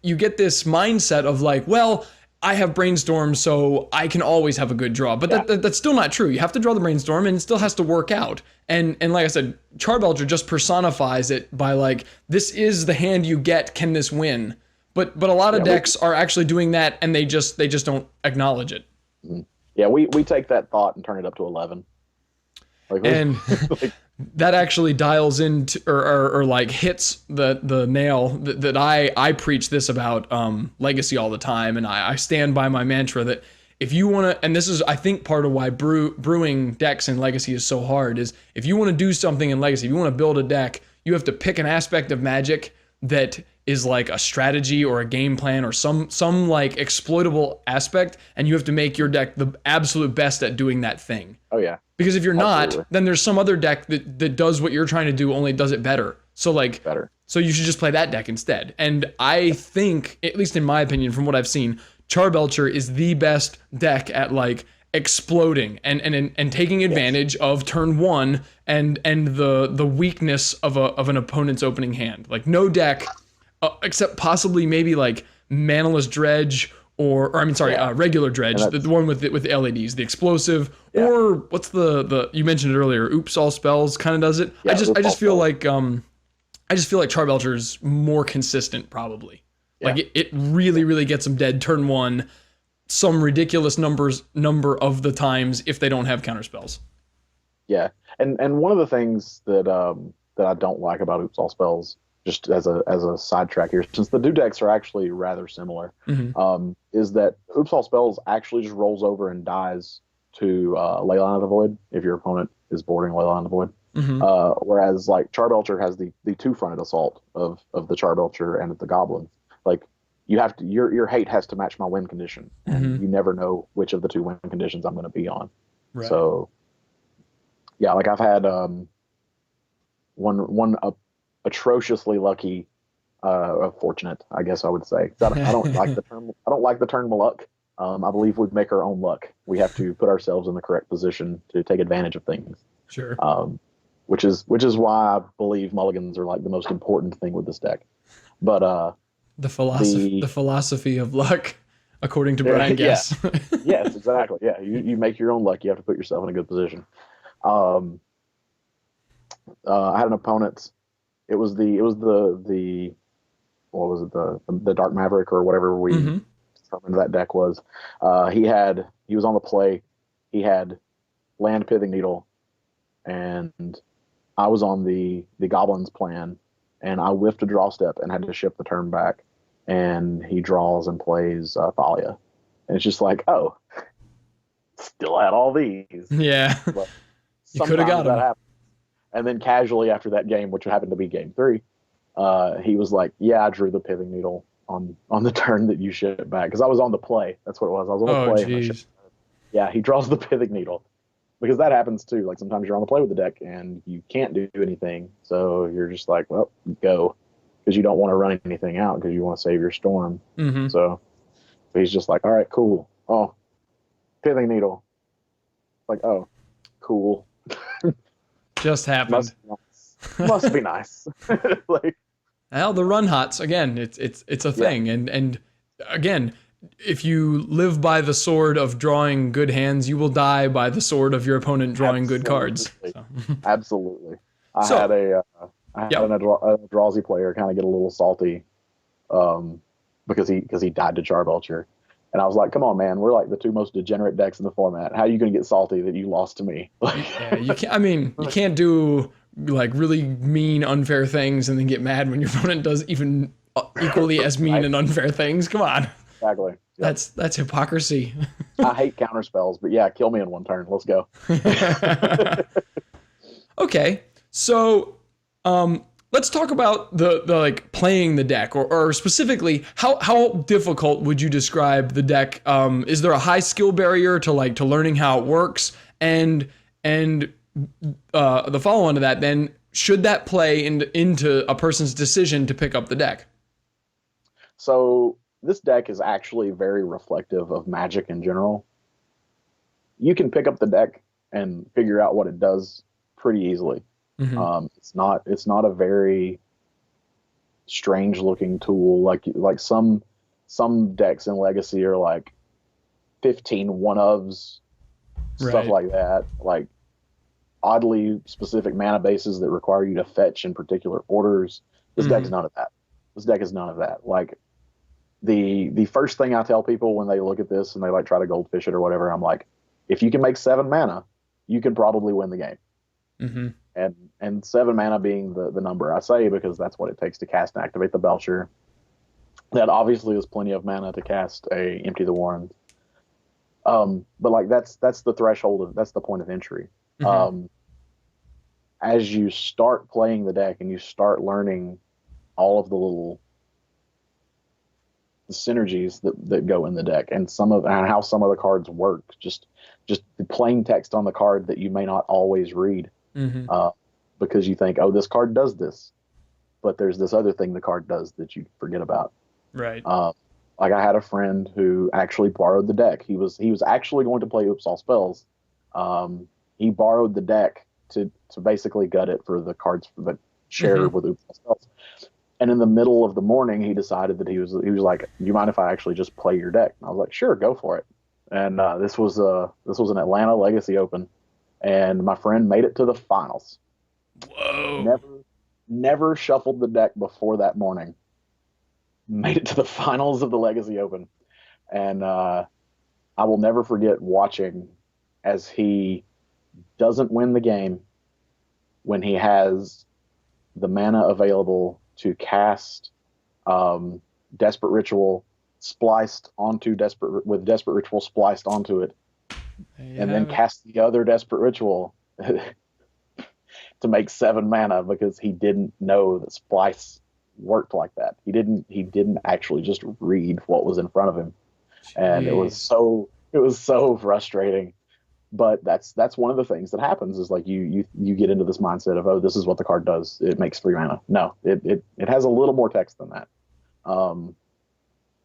S1: you get this mindset of like, well, I have Brainstorm, so I can always have a good draw. But that's still not true. You have to draw the Brainstorm, and it still has to work out. And like I said, Charbelcher just personifies it by like, this is the hand you get, can this win? But a lot of decks are actually doing that, and they just don't acknowledge it.
S2: Yeah, we take that thought and turn it up to 11. Like,
S1: and that actually dials into or like hits the nail that I preach this about Legacy all the time, and I stand by my mantra that if you want to, and this is I think part of why brewing decks in Legacy is so hard, is if you want to do something in Legacy, if you want to build a deck, you have to pick an aspect of Magic that is like a strategy or a game plan or some like exploitable aspect, and you have to make your deck the absolute best at doing that thing.
S2: Oh yeah.
S1: Because if you're not, then there's some other deck that does what you're trying to do, only does it better. So like, so you should just play that deck instead. And I think, at least in my opinion, from what I've seen, Charbelcher is the best deck at like exploding and taking advantage of turn 1 and the weakness of an opponent's opening hand. Like, no deck, except possibly maybe like Manaless Dredge or I mean, sorry, regular Dredge, the one with the LEDs, the explosive, or what's the you mentioned it earlier, Oops All Spells kind of does it. I just feel like Charbelcher's more consistent probably. Like it really, really gets them dead turn 1, some ridiculous number of the times if they don't have counter spells. Yeah,
S2: and one of the things that I don't like about Oops All Spells, just as a sidetrack here, since the 2 decks are actually rather similar, is that Oops All Spells actually just rolls over and dies to Leyline of the Void if your opponent is boarding Leyline of the Void. Whereas like Charbelcher has the 2-fronted assault of the Charbelcher and the Goblin. Like, you have to, your hate has to match my win condition, and you never know which of the 2 win conditions I'm going to be on. Right. So yeah, like I've had one atrociously lucky, fortunate, I guess I would say. I don't like the term. I don't like the term luck. I believe we make our own luck. We have to put ourselves in the correct position to take advantage of things.
S1: Sure.
S2: Which is why I believe mulligans are like the most important thing with this deck. But
S1: the philosophy of luck, according to Brian Guess.
S2: Yes, exactly. Yeah, you make your own luck. You have to put yourself in a good position. I had an opponent. It was the what was it, the Dark Maverick or whatever we determined that deck was. He was on the play. He had Land Pithing Needle, and I was on the Goblin's plan, and I whiffed a draw step and had to ship the turn back, and he draws and plays Thalia, and it's just like, oh, still had all these.
S1: Yeah.
S2: But
S1: You could have got
S2: sometimes that
S1: him.
S2: happened. And then casually after that game, which happened to be game 3, he was like, "Yeah, I drew the pithing needle on the turn that you shipped back because I was on the play. That's what it was. I was on the
S1: Oh,
S2: play.
S1: jeez.
S2: Yeah, he draws the pithing needle because that happens too. Like sometimes you're on the play with the deck and you can't do anything, so you're just like, well, go, because you don't want to run anything out because you want to save your storm.
S1: Mm-hmm.
S2: So he's just like, all right, cool. Oh, pithing needle. Like, oh, cool.
S1: Just happened.
S2: Must be nice. Like,
S1: Well, the run hots again. It's a thing, and again, if you live by the sword of drawing good hands, you will die by the sword of your opponent drawing good cards. So.
S2: Absolutely. I
S1: So-
S2: had a Eldrazi player kind of get a little salty, because he died to Charbelcher, and I was like, "Come on, man, we're like the 2 most degenerate decks in the format. How are you going to get salty that you lost to me?"
S1: Yeah, you can't. I mean, you can't do like really mean, unfair things and then get mad when your opponent does even equally as mean and unfair things. Come on,
S2: Exactly. Yep.
S1: that's hypocrisy.
S2: I hate counter spells, but yeah, kill me in 1 turn. Let's go.
S1: Okay, so let's talk about the like playing the deck, or specifically how difficult would you describe the deck? Is there a high skill barrier to learning how it works? And the follow on to that, then should that play into a person's decision to pick up the deck?
S2: So this deck is actually very reflective of Magic in general. You can pick up the deck and figure out what it does pretty easily.
S1: Mm-hmm.
S2: It's not a very strange looking tool like some decks in Legacy are like 15 one-ofs, stuff
S1: Right.
S2: like that, like oddly specific mana bases that require you to fetch in particular orders. This deck is none of that. This deck is none of that. Like the first thing I tell people when they look at this and they like try to goldfish it or whatever, I'm like, if you can make 7 mana, you can probably win the game.
S1: Mm-hmm.
S2: And 7 mana being the number I say because that's what it takes to cast and activate the Belcher. That obviously is plenty of mana to cast a Empty the Warren. But like that's the threshold that's the point of entry.
S1: Mm-hmm.
S2: As you start playing the deck and you start learning all of the synergies that go in the deck and how some of the cards work, just the plain text on the card that you may not always read,
S1: Mm-hmm.
S2: because you think, oh, this card does this, but there's this other thing the card does that you forget about.
S1: Right.
S2: Like I had a friend who actually borrowed the deck. He was actually going to play Oops All Spells. He borrowed the deck to basically gut it for the cards that share with Oops All Spells. And in the middle of the morning, he decided that he was like, "Do you mind if I actually just play your deck?" And I was like, "Sure, go for it." And this was an Atlanta Legacy Open, and my friend made it to the finals.
S1: Whoa.
S2: Never shuffled the deck before that morning. Made it to the finals of the Legacy Open, and I will never forget watching as he doesn't win the game when he has the mana available to cast Desperate Ritual spliced onto Desperate Ritual spliced onto it, and then cast the other Desperate Ritual to make 7 mana because he didn't know that splice worked like that. He didn't actually just read what was in front of him. And it was so frustrating. But that's one of the things that happens is like you get into this mindset of, oh, this is what the card does. It makes 3 mana. No, it has a little more text than that.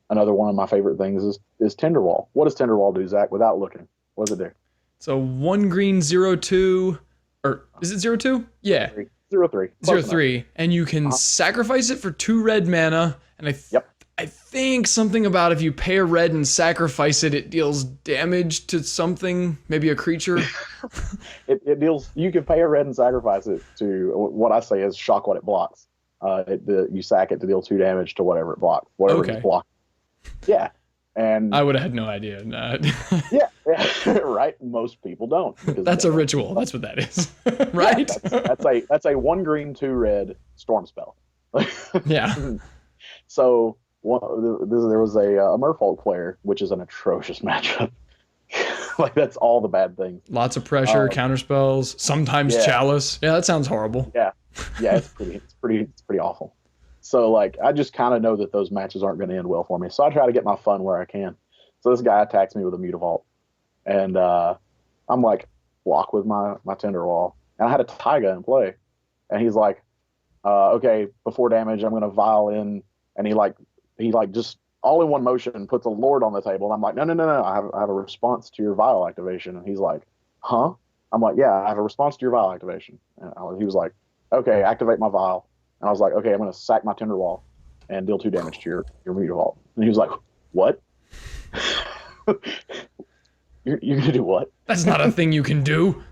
S2: Another one of my favorite things is Tinderwall. What does Tinderwall do, Zach, without looking? What does it do?
S1: So 1 green 0/2, or is it 0/2? Yeah.
S2: 0/3.
S1: 0/3, and you can sacrifice it for 2 red mana. And I think something about if you pay a red and sacrifice it, it deals damage to something, maybe a creature.
S2: It deals. You can pay a red and sacrifice it to what I say is shock what it blocks. You sack it to deal 2 damage to whatever it blocks, whatever it's blocking. Yeah, and
S1: I would have had no idea.
S2: yeah, right. Most people don't.
S1: That's a ritual. That's what that is, right?
S2: Yeah, that's a 1 green 2 red storm spell.
S1: Yeah.
S2: So there was a Merfolk player, which is an atrocious matchup. Like that's all the bad things.
S1: Lots of pressure, counterspells, sometimes chalice. Yeah, that sounds horrible.
S2: Yeah, it's pretty awful. So like I just kind of know that those matches aren't going to end well for me. So I try to get my fun where I can. So this guy attacks me with a Mutavault, and I'm like block with my Tinderwall, and I had a Taiga in play, and he's like, okay, before damage, I'm going to vial in, and he just all in one motion puts a Lord on the table, and I'm like, no, I have a response to your vial activation, and he's like, huh? I'm like, yeah, I have a response to your vial activation, and he was like, okay, activate my vial, and I was like, okay, I'm going to sack my Tinderwall and deal 2 damage to your Mutavault, and he was like, what? You're gonna do what?
S1: That's not a thing you can do.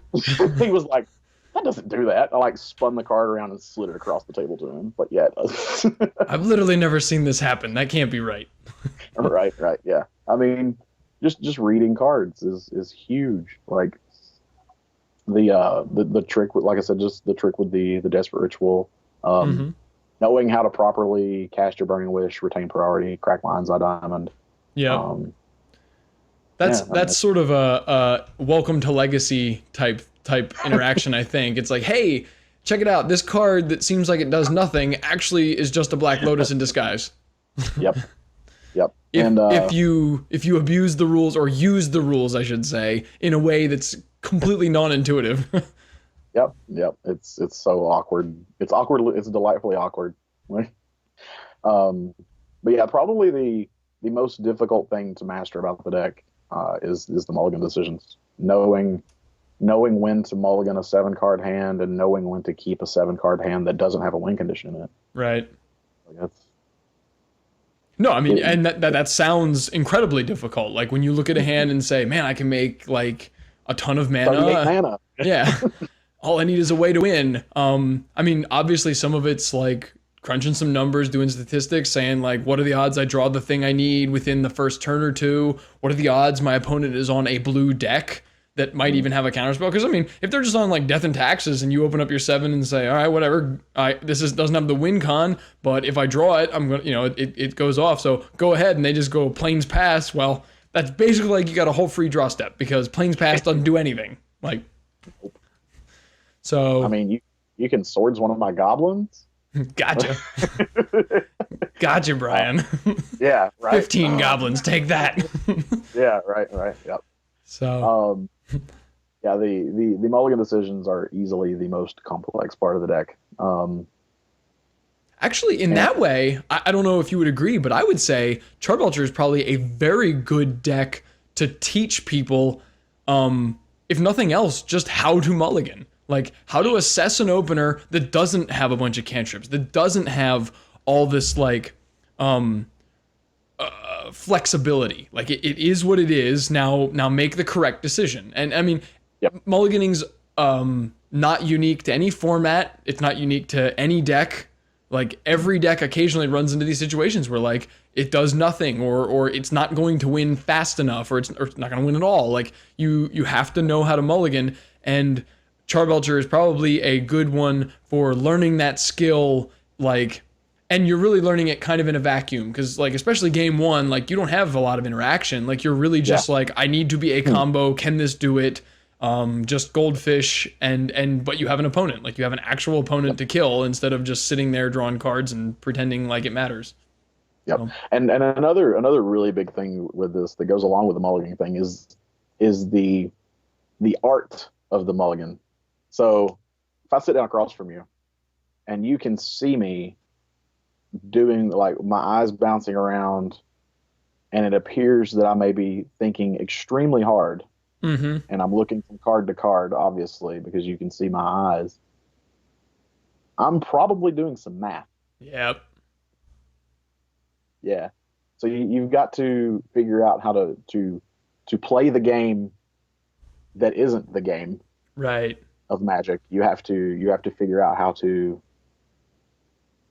S2: He was like, that doesn't do that. I like spun the card around and slid it across the table to him. But yeah, it does.
S1: I've literally never seen this happen. That can't be right.
S2: Right, yeah. I mean, just reading cards is huge. Like the trick with, like I said, just the trick with the Desperate Ritual. Knowing how to properly cast your Burning Wish, retain priority, crack Lion's Eye Diamond.
S1: Yeah. That's sort of a welcome to legacy type interaction, I think. It's like, hey, check it out. This card that seems like it does nothing actually is just a Black Lotus in disguise.
S2: Yep.
S1: If you abuse the rules, or use the rules, I should say, in a way that's completely non-intuitive.
S2: Yep. It's so awkward. It's awkward. It's delightfully awkward. But yeah, probably the most difficult thing to master about the deck is the mulligan decisions. Knowing when to mulligan a 7-card hand, and knowing when to keep a 7-card hand that doesn't have a win condition in it.
S1: Right.
S2: Like
S1: and that sounds incredibly difficult. Like when you look at a hand and say, man, I can make like a ton of mana.
S2: 38 mana.
S1: Yeah. All I need is a way to win. I mean, obviously some of it's like crunching some numbers, doing statistics, saying like, what are the odds I draw the thing I need within the first turn or two? What are the odds my opponent is on a blue deck that might even have a counterspell? Because I mean, if they're just on like Death and Taxes, and you open up your 7 and say, all right, whatever, doesn't have the win con, but if I draw it, I'm gonna, it goes off. So go ahead, and they just go Plains Pass. Well, that's basically like you got a whole free draw step, because Plains Pass doesn't do anything. Like, so
S2: I mean, you can Swords one of my goblins.
S1: Gotcha. Gotcha, Brian.
S2: Yeah, right.
S1: 15 goblins, take that.
S2: Yeah, right, yep.
S1: So
S2: yeah, the mulligan decisions are easily the most complex part of the deck.
S1: Actually, in that way, I don't know if you would agree, but I would say Charbelcher is probably a very good deck to teach people, if nothing else, just how to mulligan. Like, how to assess an opener that doesn't have a bunch of cantrips, that doesn't have all this, like, flexibility. Like, it is what it is. Now make the correct decision. And, I mean, mulliganing's not unique to any format. It's not unique to any deck. Like, every deck occasionally runs into these situations where, like, it does nothing, or it's not going to win fast enough, or it's not going to win at all. Like, you have to know how to mulligan, and Charbelcher is probably a good one for learning that skill, like, and you're really learning it kind of in a vacuum, because, like, especially game 1, like, you don't have a lot of interaction. Like, you're really just like, I need to be a combo. Can this do it? Just goldfish, but you have an opponent. Like, you have an actual opponent to kill, instead of just sitting there drawing cards and pretending like it matters.
S2: Yep. And another really big thing with this that goes along with the mulligan thing is the art of the mulligan. So if I sit down across from you and you can see me doing, like, my eyes bouncing around, and it appears that I may be thinking extremely hard, and I'm looking from card to card, obviously, because you can see my eyes, I'm probably doing some math.
S1: Yep.
S2: Yeah. So you've got to figure out how to play the game that isn't the game.
S1: Right.
S2: Of Magic. You have to figure out how to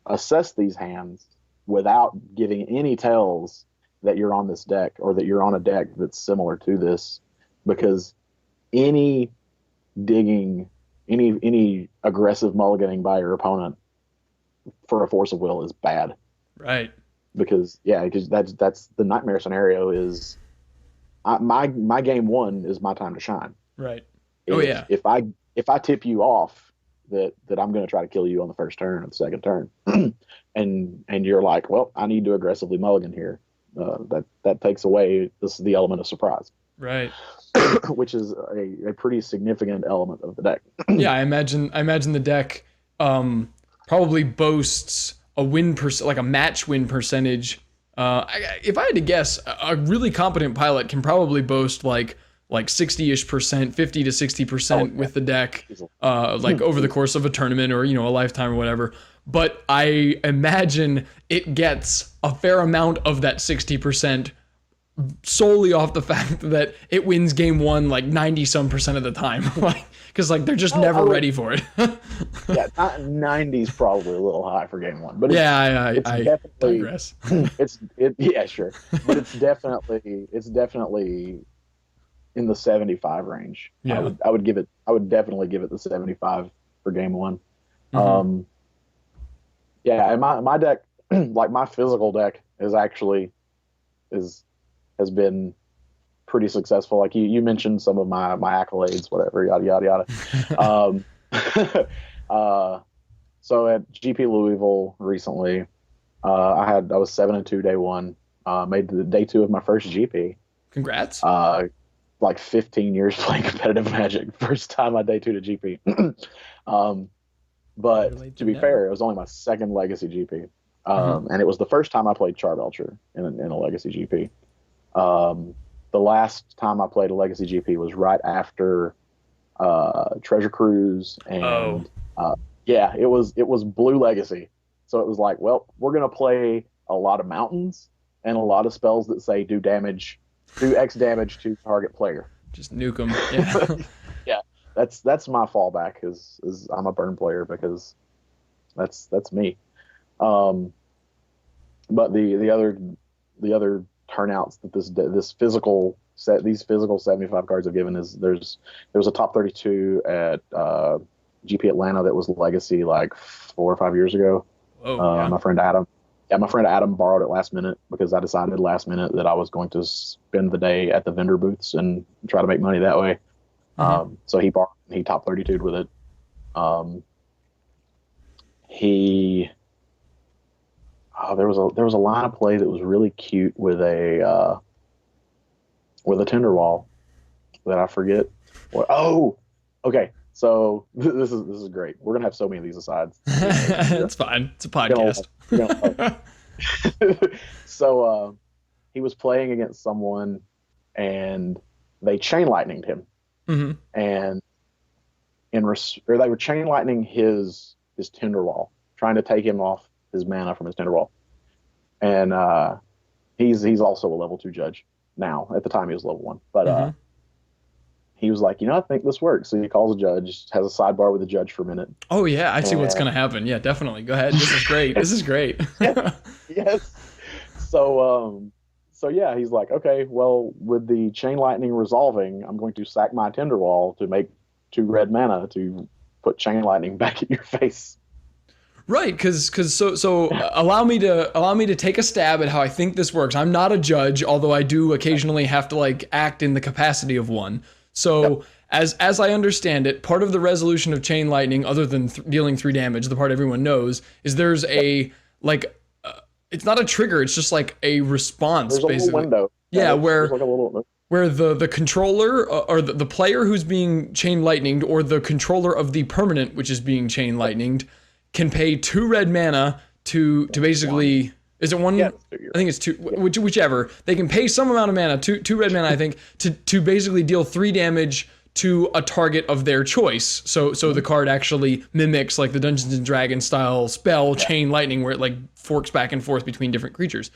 S2: assess these hands without giving any tells that you're on this deck, or that you're on a deck that's similar to this, because any digging, any aggressive mulliganing by your opponent for a force of will is bad.
S1: Right.
S2: Because that's the nightmare scenario is my game one is my time to shine.
S1: Right.
S2: If I tip you off that I'm going to try to kill you on the first turn or the second turn, and you're like, well, I need to aggressively mulligan here. That takes away the element of surprise.
S1: Right.
S2: Which is a pretty significant element of the deck.
S1: Yeah, I imagine the deck probably boasts a like a match win percentage. If I had to guess, a really competent pilot can probably boast like 60-ish%, 50 to 60% with the deck, like over the course of a tournament or, a lifetime or whatever. But I imagine it gets a fair amount of that 60% solely off the fact that it wins game one like 90-some% of the time, because they're just never ready for it.
S2: Yeah, 90's probably a little high for game one, but
S1: I
S2: definitely
S1: digress.
S2: Yeah, sure, but it's definitely in the 75 range.
S1: Yeah,
S2: I would definitely give it the 75 for game one.
S1: Mm-hmm.
S2: Yeah, and my deck, like my physical deck, has been pretty successful. Like you mentioned some of my accolades, whatever, yada yada yada. So at GP Louisville recently, I was 7-2 day one. Made the day two of my first GP.
S1: Congrats.
S2: Like 15 years playing competitive Magic. First time I day two to GP. But to be fair, it was only my second Legacy GP. And it was the first time I played Charbelcher in a Legacy GP. The last time I played a Legacy GP was right after Treasure Cruise, and it was Blue Legacy. So it was like, well, we're gonna play a lot of mountains and a lot of spells that say do X damage to target player.
S1: Just nuke them. Yeah.
S2: Yeah, that's my fallback. Is I'm a burn player because that's me. But the other turnouts that these physical 75 cards have given is there was a top 32 at GP Atlanta that was Legacy like 4 or 5 years ago.
S1: Yeah.
S2: My friend Adam borrowed it last minute because I decided last minute that I was going to spend the day at the vendor booths and try to make money that way. So he top 32'd with it. There was a line of play that was really cute with a Tinderwall that I forget. Okay. So this is great. We're gonna have so many of these asides.
S1: That's fine. It's a podcast.
S2: So he was playing against someone, and they chain lightninged him, and they were chain lightning his Tinderwall, trying to take him off his mana from his Tinderwall. And he's also a level 2 judge now. At the time he was level 1, but he was like, I think this works. So he calls a judge, has a sidebar with the judge for a minute.
S1: Oh yeah, I see what's gonna happen. Yeah, definitely. Go ahead. This is great. This is great.
S2: Yes. So yeah, he's like, okay, well, with the chain lightning resolving, I'm going to sack my Tinderwall to make 2 red mana to put chain lightning back in your face.
S1: Right, because allow me to take a stab at how I think this works. I'm not a judge, although I do occasionally have to act in the capacity of one. So as I understand it, part of the resolution of chain lightning, other than dealing 3 damage, the part everyone knows, is there's a it's not a trigger, it's just like a response.
S2: There's basically a little window.
S1: Yeah, where the controller or the player who's being chain lightninged, or the controller of the permanent which is being chain lightninged, can pay 2 red mana to basically, is it 1? Yeah, I think it's 2, whichever. They can pay some amount of mana, 2 red mana, I think, to basically deal 3 damage to a target of their choice. So the card actually mimics like the Dungeons and Dragons style spell chain lightning, where it forks back and forth between different creatures.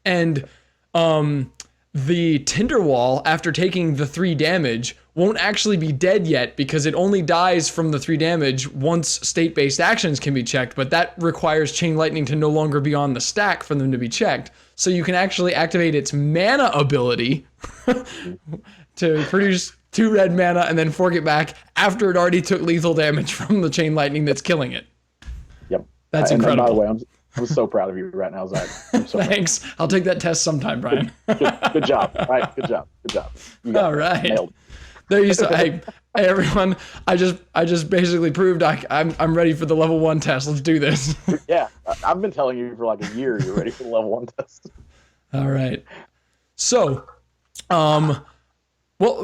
S1: And the Tinderwall, after taking the 3 damage, won't actually be dead yet, because it only dies from the 3 damage once state-based actions can be checked, but that requires Chain Lightning to no longer be on the stack for them to be checked. So you can actually activate its mana ability to produce 2 red mana and then fork it back after it already took lethal damage from the Chain Lightning that's killing it.
S2: Yep.
S1: That's incredible.
S2: By the way, I'm so proud of you right now, Zach. I'm so
S1: Thanks. I'll take that test sometime, Brian.
S2: good job. Right. Good job. You got
S1: All
S2: that.
S1: right.
S2: Nailed it.
S1: There you go. Hey, everyone. I just basically proved I'm ready for the level 1 test. Let's do this.
S2: Yeah. I've been telling you for like a year you're ready for the level 1 test.
S1: All right. So, well,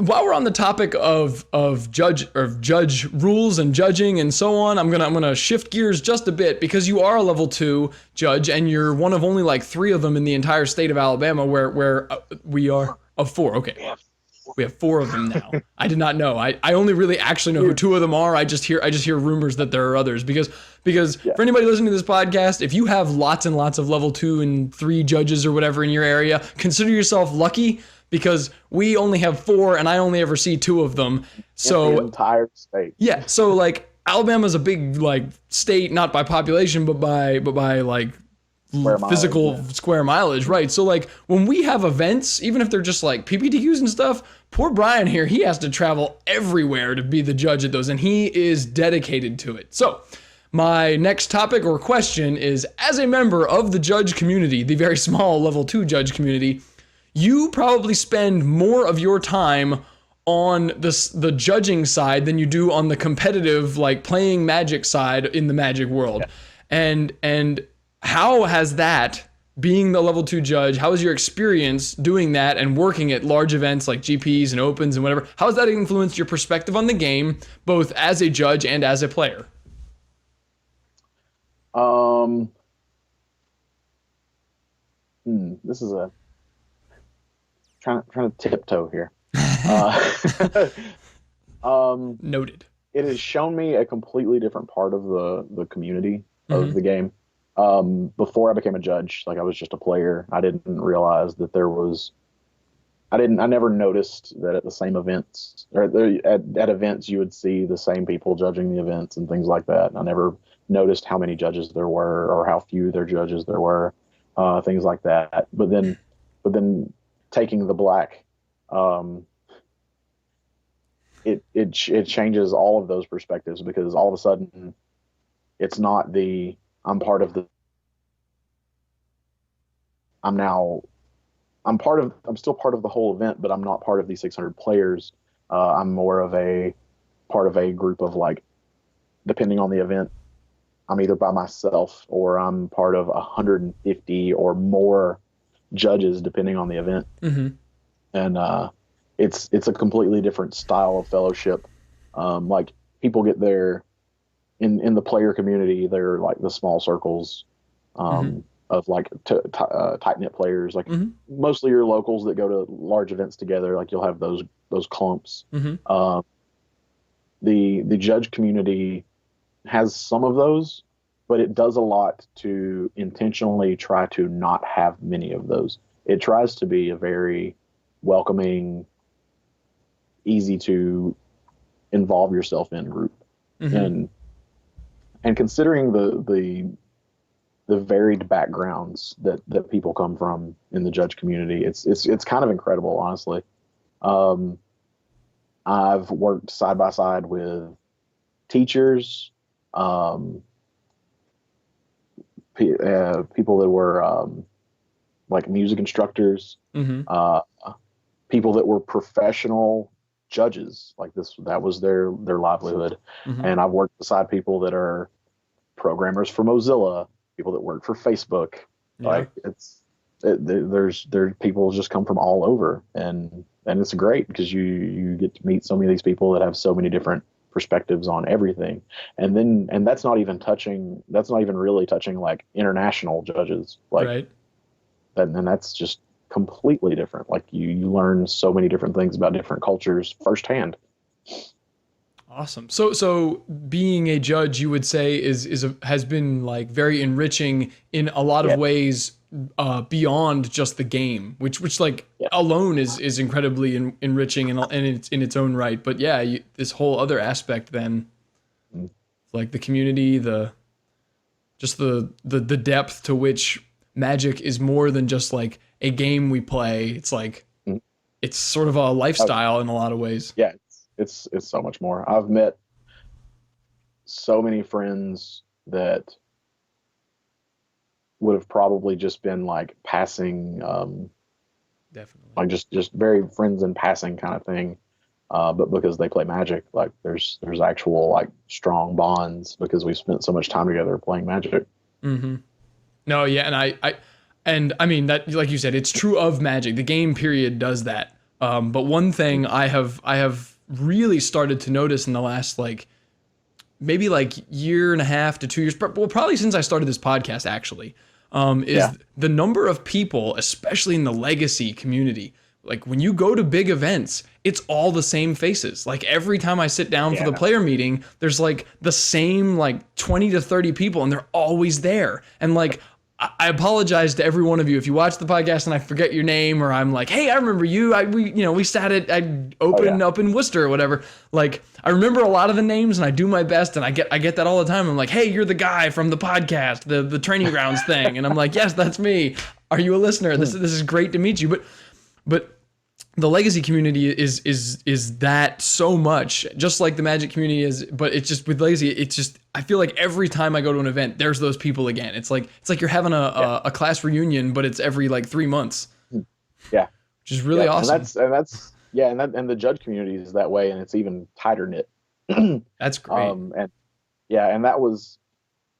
S1: while we're on the topic of judge rules and judging and so on, I'm gonna shift gears just a bit, because you are a level 2 judge and you're one of only like 3 of them in the entire state of Alabama, where we are of 4. Okay. We have 4 of them now. I did not know. I only really actually know who 2 of them are. I just hear rumors that there are others, because for anybody listening to this podcast, if you have lots and lots of level 2 and 3 judges or whatever in your area, consider yourself lucky, because we only have 4 and I only ever see 2 of them. So
S2: the entire state.
S1: Yeah. So like Alabama's a big like state, not by population, but by like physical square mileage, right? So like when we have events, even if they're just like PPTQs and stuff, poor Brian here, he has to travel everywhere to be the judge at those, and he is dedicated to it. So my next topic or question is, as a member of the judge community, the very small level 2 judge community, you probably spend more of your time on the judging side than you do on the competitive, like playing Magic side in the Magic world. Yeah. And how has that, being the level 2 judge, how has your experience doing that and working at large events like GPs and Opens and whatever, how has that influenced your perspective on the game, both as a judge and as a player?
S2: This is a trying to tiptoe here.
S1: Noted.
S2: It has shown me a completely different part of the community of the game. Before I became a judge, like I was just a player. I didn't realize that there was. I never noticed that at the same events, or at events, you would see the same people judging the events and things like that. And I never noticed how many judges there were or how few their judges there were, things like that. But then taking the black, it changes all of those perspectives, because all of a sudden it's not I'm still part of the whole event, but I'm not part of the 600 players. I'm more of a part of a group of, like, depending on the event, I'm either by myself or I'm part of 150 or more judges, depending on the event. And it's a completely different style of fellowship. Like, people get there in the player community, they're like the small circles of like tight-knit players, like mostly your locals that go to large events together. Like, you'll have those clumps. The judge community has some of those, but it does a lot to intentionally try to not have many of those. It tries to be a very welcoming, easy to involve yourself in group. And considering the varied backgrounds that people come from in the judge community, it's kind of incredible, honestly. I've worked side by side with teachers, people that were like music instructors, people that were professional judges, like that was their livelihood. And I've worked beside people that are programmers for Mozilla, people that work for Facebook. Like, there's people just come from all over, and it's great because you get to meet so many of these people that have so many different perspectives on everything. And that's not even really touching like international judges, like and that's just completely different. Like, you learn so many different things about different cultures firsthand.
S1: Awesome. So being a judge, you would say has been like very enriching in a lot of ways, beyond just the game, which like alone is incredibly enriching and it's in its own right. But this whole other aspect then, like the community, the depth to which Magic is more than just like a game we play. It's like it's sort of a lifestyle in a lot of ways.
S2: Yeah. It's so much more. I've met so many friends that would have probably just been like passing,
S1: Definitely.
S2: like just very friends in passing kind of thing. But because they play Magic, like there's actual like strong bonds because we spent so much time together playing Magic.
S1: Mm-hmm. No, yeah, and I mean that, like you said, it's true of Magic. The game period does that. But one thing I have really started to notice in the last like maybe like year and a half to 2 years, well, probably since I started this podcast actually, is the number of people, especially in the Legacy community. Like when you go to big events, it's all the same faces. Like every time I sit down for the player meeting, there's like the same like 20 to 30 people and they're always there. And like, I apologize to every one of you if you watch the podcast and I forget your name or I'm like, hey, I remember you. We sat at Open up in Worcester or whatever. Like I remember a lot of the names and I do my best and I get that all the time. I'm like, hey, you're the guy from the podcast, the training grounds thing. And I'm like, yes, that's me. Are you a listener? This is great to meet you. But the Legacy community is that so much, just like the Magic community is. But it's just with Legacy, it's just I feel like every time I go to an event, there's those people again. It's like you're having a class reunion, but it's every like 3 months.
S2: Yeah,
S1: which is really awesome.
S2: And the judge community is that way, and it's even tighter knit.
S1: That's great.
S2: And that was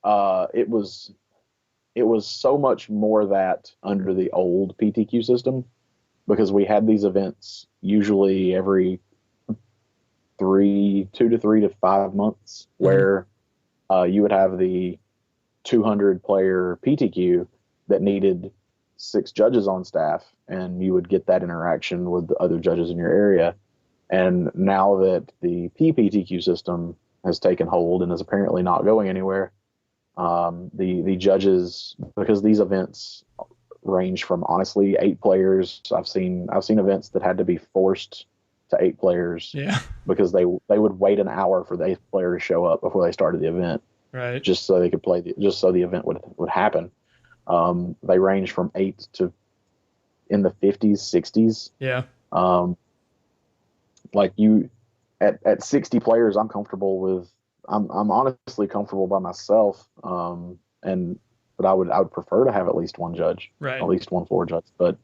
S2: it was so much more that under the old PTQ system. Because we had these events usually every 2 to 3 to 5 months where you would have the 200 player PTQ that needed 6 judges on staff, and you would get that interaction with the other judges in your area. And now that the PPTQ system has taken hold and is apparently not going anywhere, the judges, because these events range from honestly 8 players. I've seen events that had to be forced to 8 players.
S1: Yeah.
S2: Because they would wait an hour for the 8th player to show up before they started the event.
S1: Right.
S2: Just so they could play just so the event would happen. They range from 8 to in the 50s, 60s.
S1: Yeah.
S2: Like you at 60 players, I'm comfortable with. I'm honestly comfortable by myself. But I would prefer to have at least one judge,
S1: right?
S2: At least one floor judge. But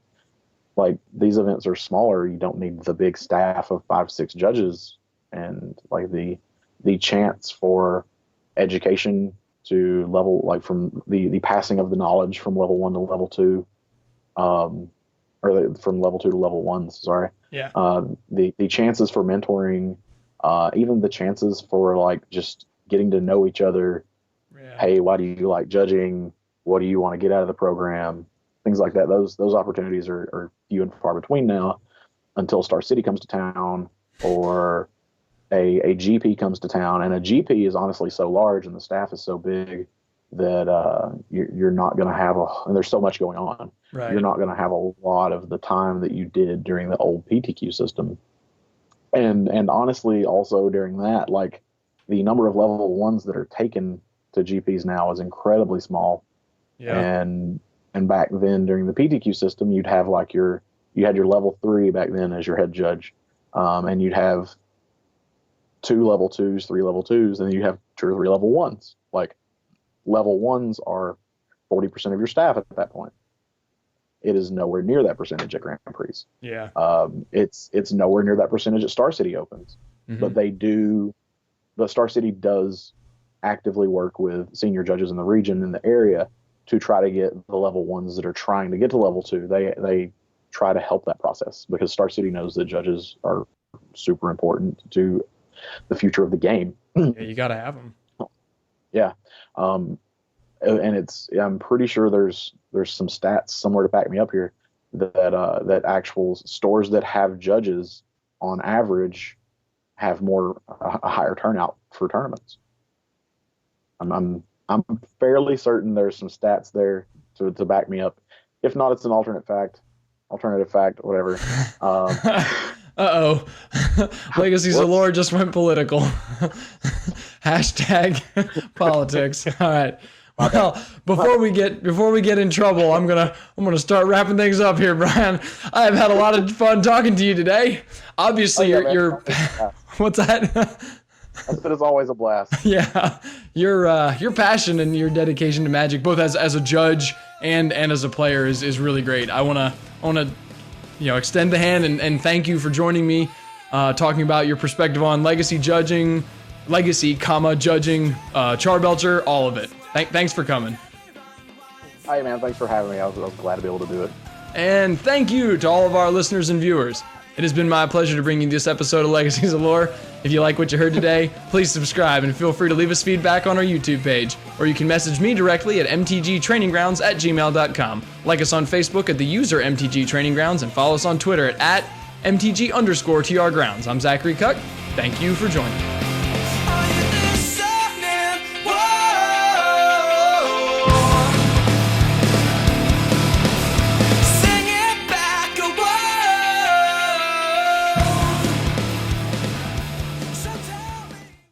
S2: like these events are smaller, you don't need the big staff of 5-6 judges, and like the chance for education to level, like from the passing of the knowledge from level 1 to level 2, from level 2 to level 1. Sorry.
S1: Yeah.
S2: The chances for mentoring, even the chances for like just getting to know each other. Yeah. Hey, why do you like judging? What do you want to get out of the program? Things like that. Those opportunities are few and far between now until Star City comes to town or a GP comes to town. And a GP is honestly so large and the staff is so big that you're not going to have and there's so much going on.
S1: Right.
S2: You're not going to have a lot of the time that you did during the old PTQ system. And honestly, also during that, like the number of level 1s that are taken to GPs now is incredibly small.
S1: Yeah.
S2: And back then during the PTQ system, you'd have like you had your level 3 back then as your head judge. And you'd have 2 level 2s, 3 level 2s, and then you have 2 or 3 level 1s. Like level 1s are 40% of your staff at that point. It is nowhere near that percentage at Grand Prix.
S1: Yeah.
S2: It's nowhere near that percentage at Star City Opens. Mm-hmm. But Star City does actively work with senior judges in the region, in the area, to try to get the level 1s that are trying to get to level 2. They try to help that process because Star City knows that judges are super important to the future of the game.
S1: Yeah, you got to have them.
S2: Yeah. And I'm pretty sure there's some stats somewhere to back me up here that actual stores that have judges on average have a higher turnout for tournaments. I'm fairly certain there's some stats there to back me up. If not, it's an alternative fact, whatever.
S1: Uh-oh. Legacy's Allure just went political. Hashtag politics. All right. Well, before we get in trouble, I'm gonna start wrapping things up here, Brian. I've had a lot of fun talking to you today. Obviously, you're what's that?
S2: I said it's always a blast.
S1: Yeah, your passion and your dedication to Magic, both as a judge and as a player, is really great. I wanna extend the hand and thank you for joining me, talking about your perspective on legacy, judging, Charbelcher, all of it. Thanks for coming.
S2: Hey man, thanks for having me. I was glad to be able to do it.
S1: And thank you to all of our listeners and viewers. It has been my pleasure to bring you this episode of Legacies of Allure. If you like what you heard today, please subscribe and feel free to leave us feedback on our YouTube page, or you can message me directly at mtgtraininggrounds@gmail.com. Like us on Facebook at the user MTG Training Grounds, and follow us on Twitter at @MTG_TR Grounds. I'm Zachary Cuck. Thank you for joining.